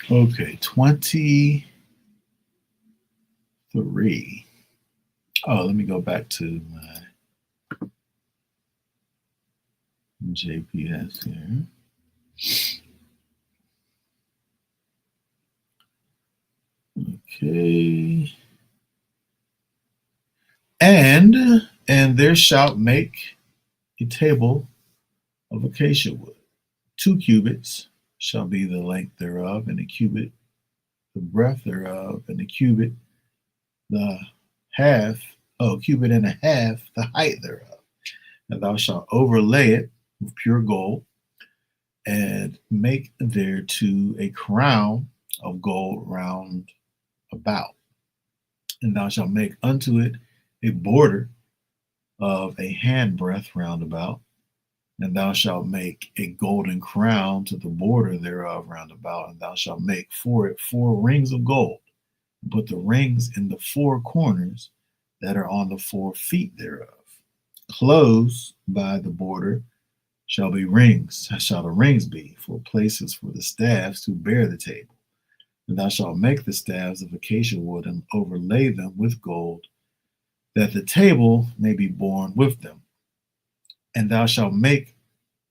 [SPEAKER 1] Okay, 23. Oh, let me go back to my JPS here. Okay. And there shalt make a table of acacia wood. 2 cubits shall be the length thereof, and a cubit the breadth thereof, and a cubit the half, cubit and a half the height thereof. And thou shalt overlay it with pure gold, and make thereto a crown of gold round about. And thou shalt make unto it a border of a handbreadth round about. And thou shalt make a golden crown to the border thereof round about. And thou shalt make for it 4 rings of gold, and put the rings in the 4 corners that are on the 4 feet thereof. Close by the border shall the rings be for places for the staves to bear the table. And thou shalt make the staves of acacia wood, and overlay them with gold, that the table may be borne with them. And thou shalt make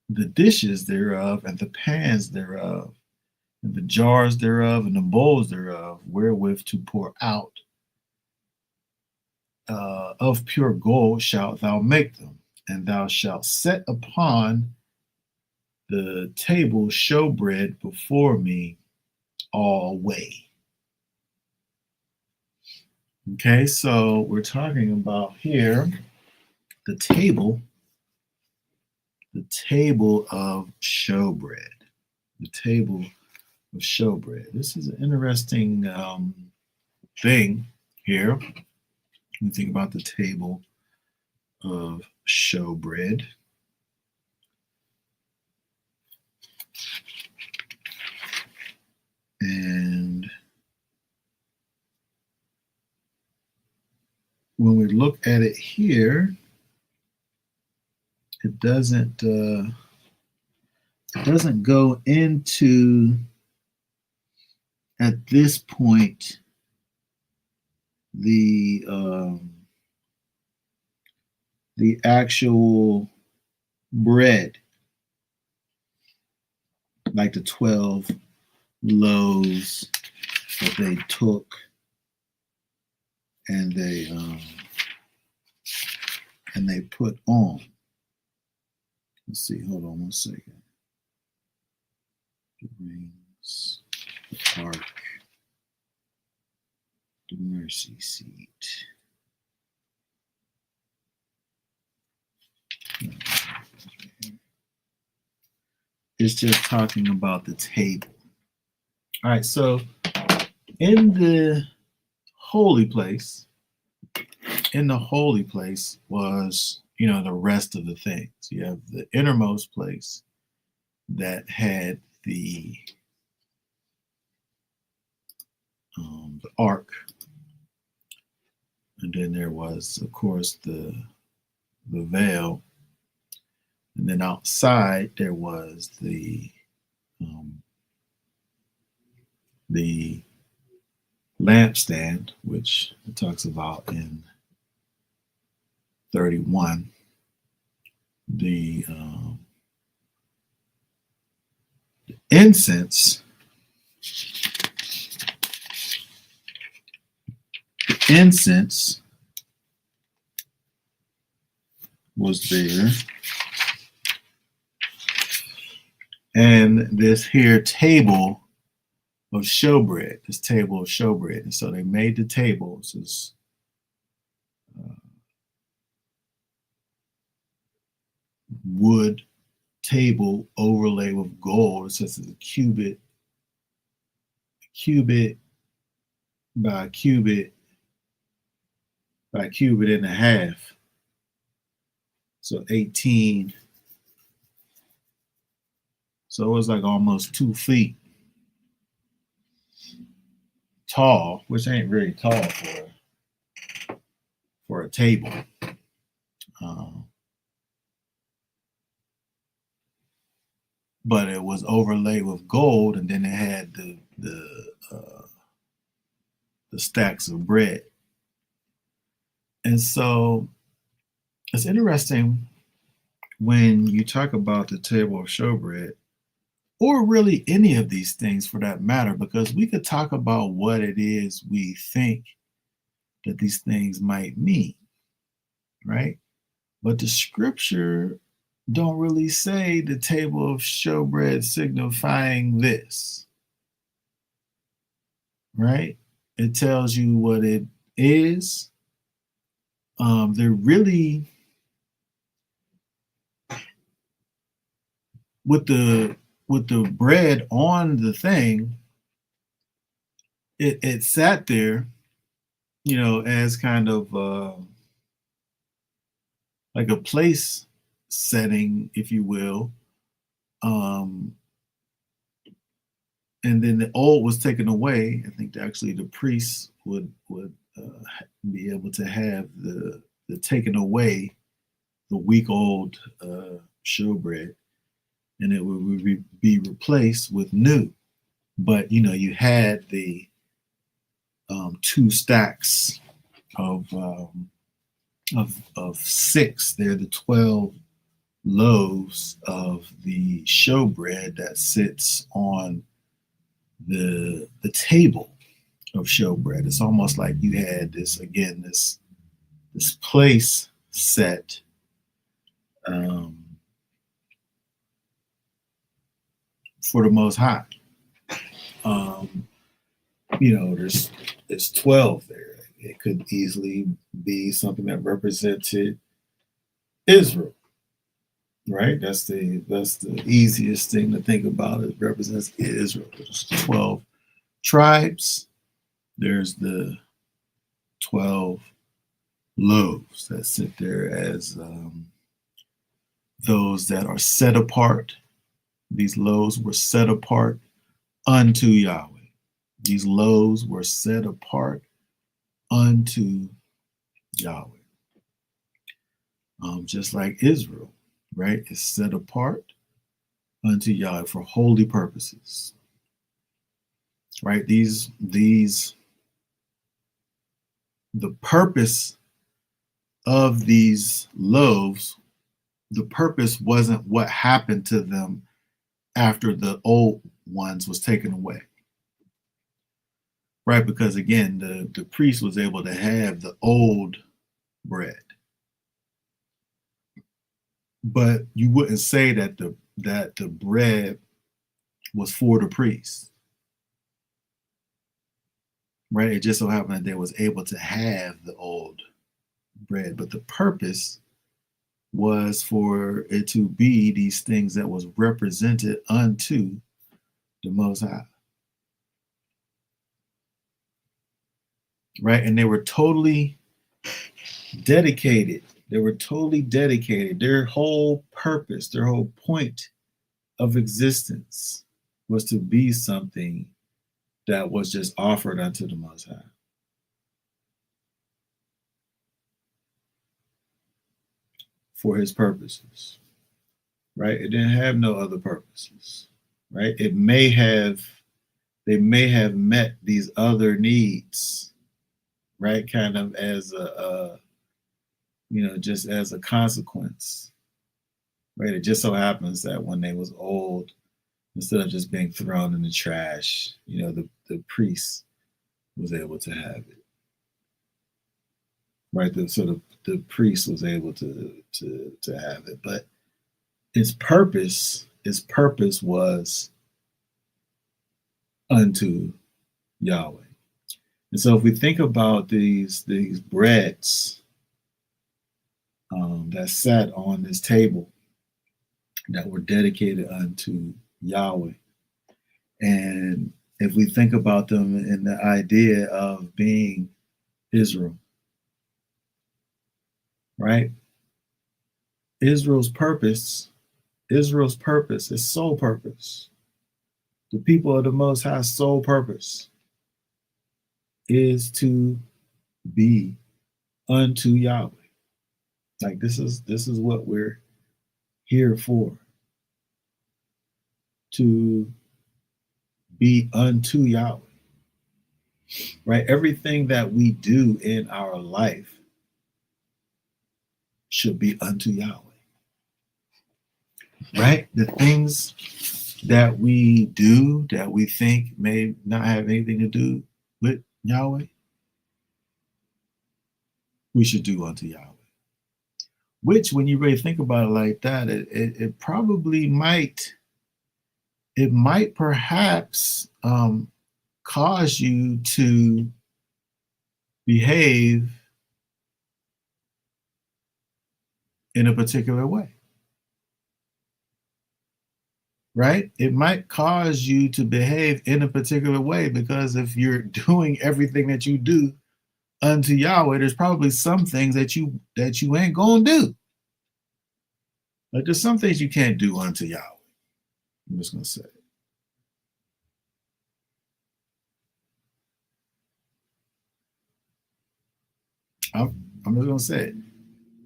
[SPEAKER 1] the dishes thereof, and the pans thereof, and the jars thereof, and the bowls thereof, wherewith to pour out. Of pure gold shalt thou make them. And thou shalt set upon the table showbread before me all way. Okay, so we're talking about here the table of showbread. The table of showbread. This is an interesting thing here. We think about the table of showbread. And when we look at it here, it doesn't go into, at this point, the actual bread, like the 12 loaves that they took and they put on. Let's see, hold on 1 second. the rings, the ark, the mercy seat. It's just talking about the table. All right, so in the holy place, was, the rest of the things. You have the innermost place that had the ark, and then there was, of course, the veil, and then outside there was the lampstand, which it talks about in 31. The incense. Incense was there, and this here table of showbread, and so they made the tables as wood table overlay with gold. It says it's a cubit by a cubit and a half. So 18. So it was like almost 2 feet tall, which ain't very tall for a table. But it was overlaid with gold, and then it had the stacks of bread. And so it's interesting when you talk about the table of showbread, or really any of these things for that matter, because we could talk about what it is we think that these things might mean, right? But the scripture don't really say the table of showbread signifying this, right? It tells you what it is. They're really, with the bread on the thing, it sat there, as kind of like a place setting, if you will. And then the old was taken away. I think actually the priests would be able to have the taken away the week old showbread, and it would be replaced with new. But you had the 2 stacks of 6. They're the 12 loaves of the showbread that sits on the table of showbread. It's almost like you had this place set for the Most High. There's 12 there. It could easily be something that represented Israel, right? That's the easiest thing to think about. It represents Israel. There's 12 tribes. There's the 12 loaves that sit there as those that are set apart. These loaves were set apart unto Yahweh. These loaves were set apart unto Yahweh. Just like Israel, right? Is set apart unto Yahweh for holy purposes. Right? The purpose of these loaves, the purpose wasn't what happened to them after the old ones was taken away. Right? Because again, the priest was able to have the old bread. But you wouldn't say that the bread was for the priests, right? It just so happened that they was able to have the old bread, but the purpose was for it to be these things that was represented unto the Most High, right? And they were totally dedicated. They were totally dedicated. Their whole purpose, their whole point of existence was to be something that was just offered unto the Most High. For his purposes, right? It didn't have no other purposes, right? They may have met these other needs, right? Kind of as just as a consequence, right? It just so happens that when they was old, instead of just being thrown in the trash, the priest was able to have it, right? The priest was able to have it, but its purpose was unto Yahweh. And so if we think about these breads that sat on this table that were dedicated unto Yahweh, and if we think about them in the idea of being Israel, right? Israel's purpose, its sole purpose, the people of the Most High's sole purpose is to be unto Yahweh. Like this is what we're here for. To be unto Yahweh. Right? Everything that we do in our life should be unto Yahweh. Right? The things that we do that we think may not have anything to do with Yahweh, we should do unto Yahweh. Which, when you really think about it like that, it probably might perhaps cause you to behave in a particular way. Right? It might cause you to behave in a particular way, because if you're doing everything that you do unto Yahweh, there's probably some things that you ain't gonna do. Like there's some things you can't do unto Yahweh. I'm just gonna say it. I'm just gonna say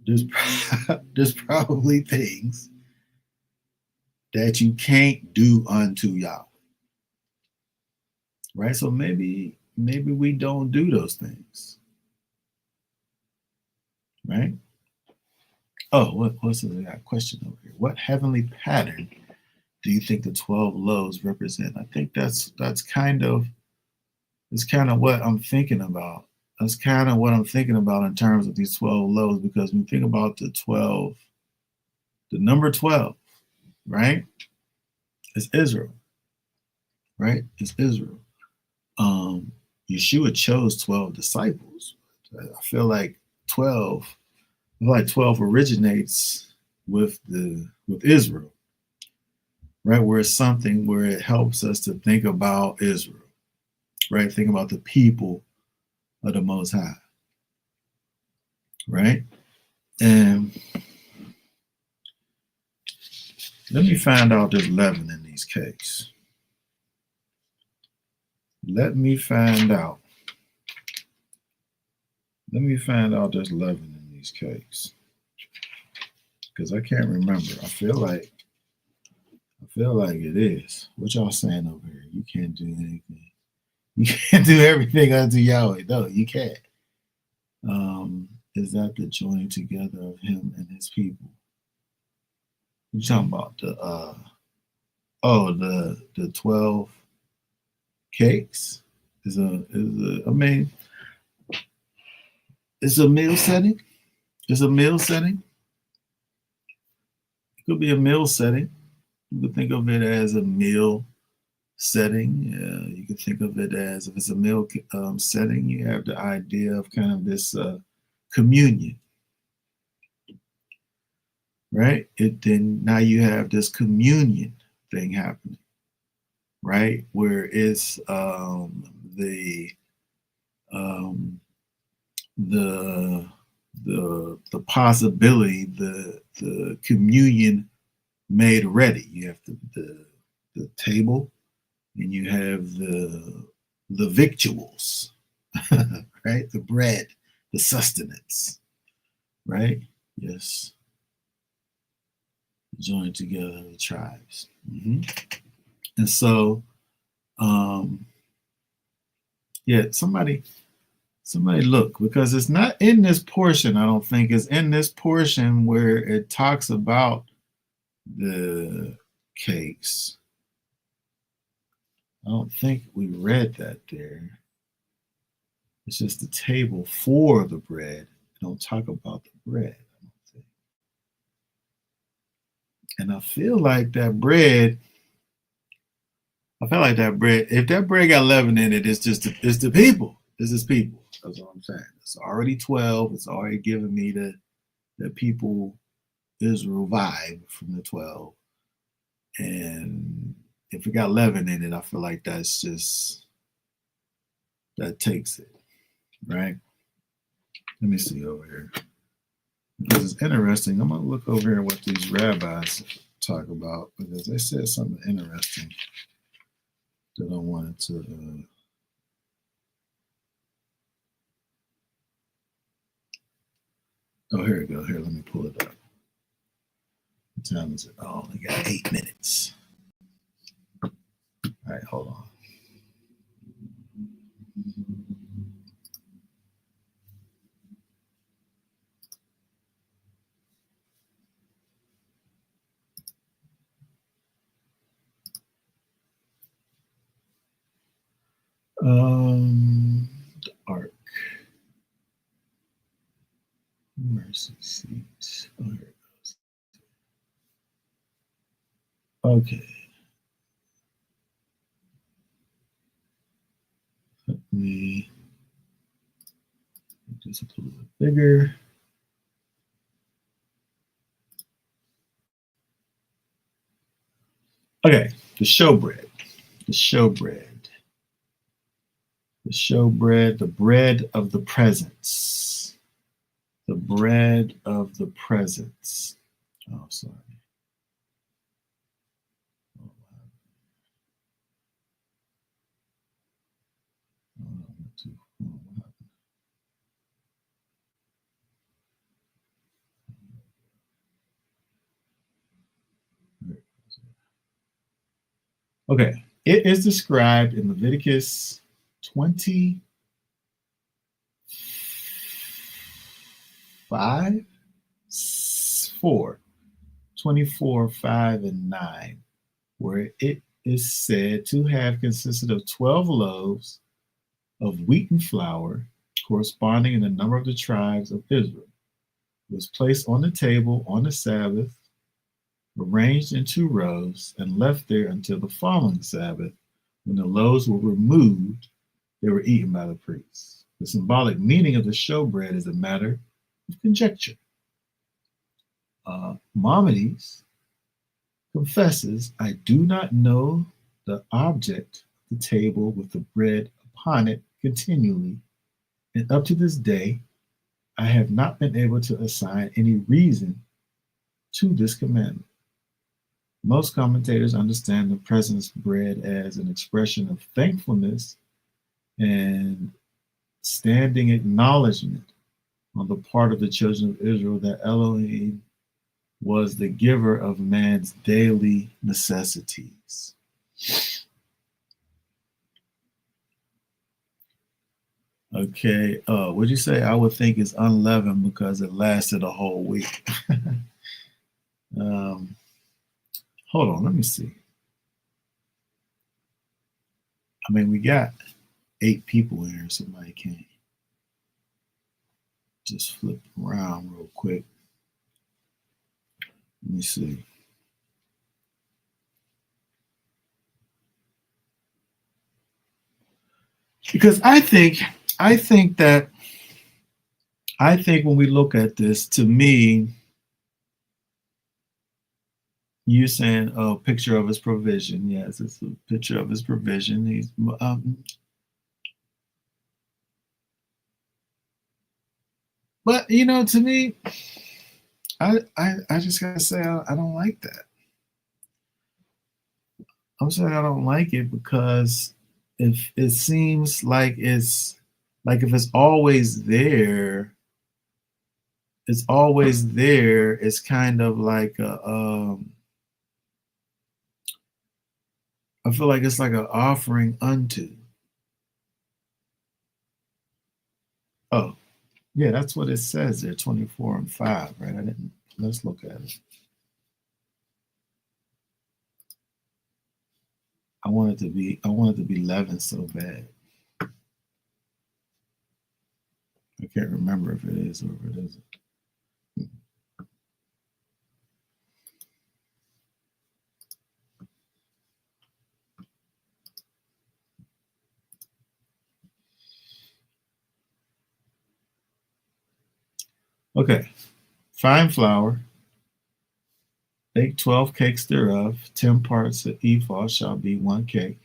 [SPEAKER 1] it. There's probably things that you can't do unto Yahweh. Right? So maybe we don't do those things. Right? Oh, what's this? I got a question over here. What heavenly pattern do you think the 12 loaves represent? I think that's kind of what I'm thinking about. That's kind of what I'm thinking about in terms of these 12 loaves, because when you think about the number 12, right? It's Israel, right? It's Israel. Yeshua chose 12 disciples. I feel like 12 originates with Israel, right? Where it's something where it helps us to think about Israel, right? Think about the people of the Most High, right? And let me find out there's leaven in these cakes. Let me find out there's leaven in these cakes, because I can't remember. I feel like it is. What y'all saying over here? You can't do anything. You can't do everything unto Yahweh. No, you can't. Is that the joining together of him and his people? You talking about the 12 cakes? It's a meal setting. It's a meal setting. It could be a meal setting. You could think of it as a meal setting. You can think of it as, if it's a meal setting, you have the idea of kind of this communion, right? Then now you have this communion thing happening, right? Where it's the um, the the possibility, the communion made ready. You have the table, and you have the victuals, right? The bread, the sustenance, right? Yes, joined together the tribes. And so, yeah, somebody look, because it's not in this portion. I don't think it's in this portion where it talks about the cakes. I don't think we read that there. It's just the table for the bread. Don't talk about the bread, I don't think. And I feel like that bread, if that bread got leaven in it, it's the people. It's just people. That's what I'm saying. It's already 12. It's already given me the people Israel vibe from the 12. And if it got leaven in it, I feel like that takes it, right? Let me see over here. Because it's interesting. I'm going to look over here what these rabbis talk about, because they said something interesting that I wanted to. Oh, here we go. Here, let me pull it up. What time is it? Oh, I got 8 minutes. All right, hold on. The ark. Mercy seat. Oh, here it goes. Okay. Let me make this a little bit bigger. Okay, the showbread. The showbread. The showbread, the bread of the presence. The bread of the presence. Oh, sorry. Okay, it is described in Leviticus 25, 4, 24, 5, and 9, where it is said to have consisted of 12 loaves of wheat and flour, corresponding in the number of the tribes of Israel. It was placed on the table on the Sabbath, arranged in 2 rows, and left there until the following Sabbath. When the loaves were removed, they were eaten by the priests. The symbolic meaning of the showbread is a matter of conjecture. Maimonides confesses, I do not know the object of the table with the bread upon it continually, and up to this day, I have not been able to assign any reason to this commandment. Most commentators understand the presence bread as an expression of thankfulness and standing acknowledgement on the part of the children of Israel that Elohim was the giver of man's daily necessities. Okay, what'd you say? I would think it's unleavened because it lasted a whole week. Hold on, let me see. I mean, we got 8 people here. Somebody can just flip around real quick. Let me see. Because I think that when we look at this, to me, you saying, "Oh, picture of his provision." Yes, it's a picture of his provision. He's, but to me, I just gotta say I don't like that. I'm saying I don't like it because if it seems like if it's always there, It's kind of like I feel like it's like an offering unto. Oh, yeah, that's what it says there, 24 and 5, right? I didn't. Let's look at it. I want it to be 11 so bad. I can't remember if it is or if it isn't. Okay. Fine flour, bake 12 cakes thereof, 10 parts of ephah shall be one cake.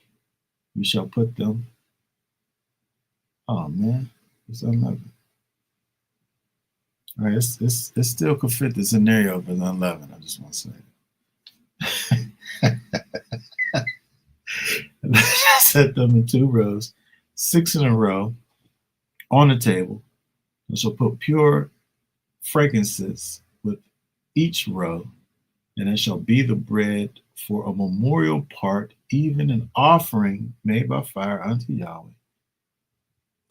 [SPEAKER 1] You shall put them. Oh man, it's 11. All right, it still could fit the scenario if it's 11. I just want to say. Set them in 2 rows, 6 in a row on the table. You shall put pure frankincense with each row, and it shall be the bread for a memorial part, even an offering made by fire unto Yahweh.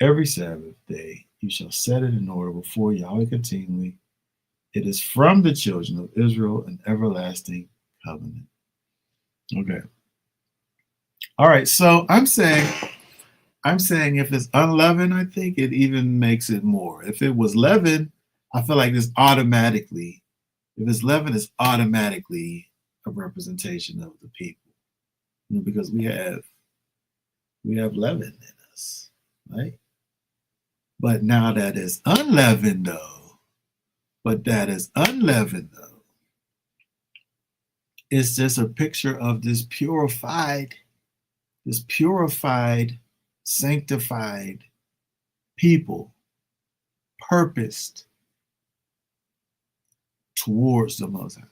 [SPEAKER 1] Every Sabbath day you shall set it in order before Yahweh continually. It is from the children of Israel an everlasting covenant. Okay. All right. So I'm saying if it's unleavened, I think it even makes it more. If it was leavened, I feel like it's automatically, if it's leavened, it's automatically a representation of the people. Because we have leaven in us, right? But now that is unleavened though. It's just a picture of this purified, sanctified people purposed towards the Most High.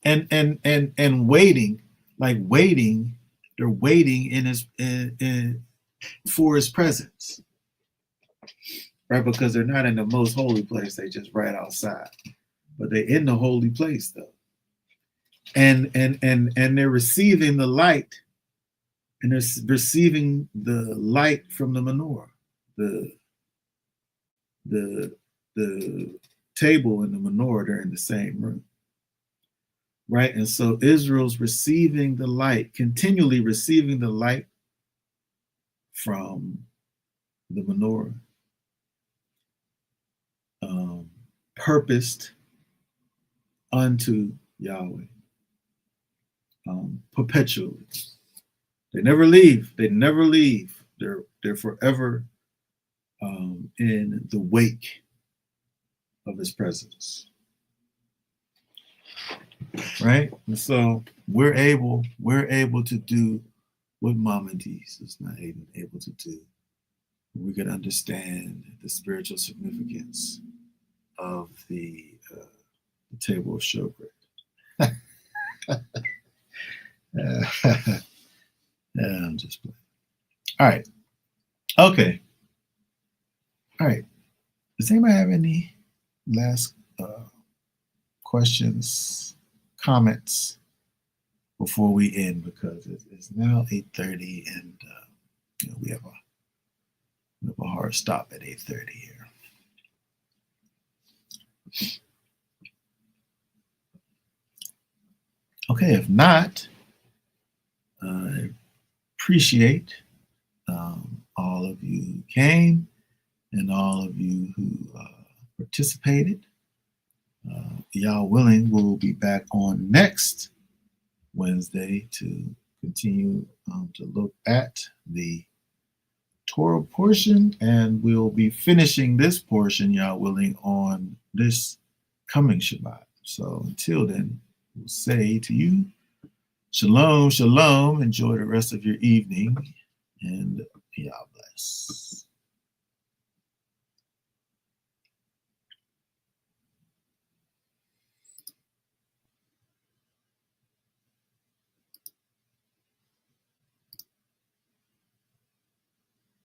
[SPEAKER 1] And waiting, they're waiting in his for his presence. Right? Because they're not in the most holy place, they just right outside. But they're in the holy place though. And they're receiving the light, and they're receiving the light from the menorah, the table and the menorah, they're in the same room. Right? And so Israel's receiving the light, continually receiving the light from the menorah, purposed unto Yahweh, perpetually. They never leave. They're forever in the wake of his presence. Right? And so we're able to do what Maimonides is not even able to do. We can understand the spiritual significance of the table of showbread. I'm just playing. All right. Okay. All right. Does anybody have any last questions, comments before we end? Because it's now 8:30, and we have a hard stop at 8:30 here. Okay, if not, I appreciate all of you who came and all of you who participated. Y'all willing, we'll be back on next Wednesday to continue to look at the Torah portion, and we'll be finishing this portion, Yah willing, on this coming Shabbat. So until then, we'll say to you, Shalom, shalom. Enjoy the rest of your evening, and Yah bless.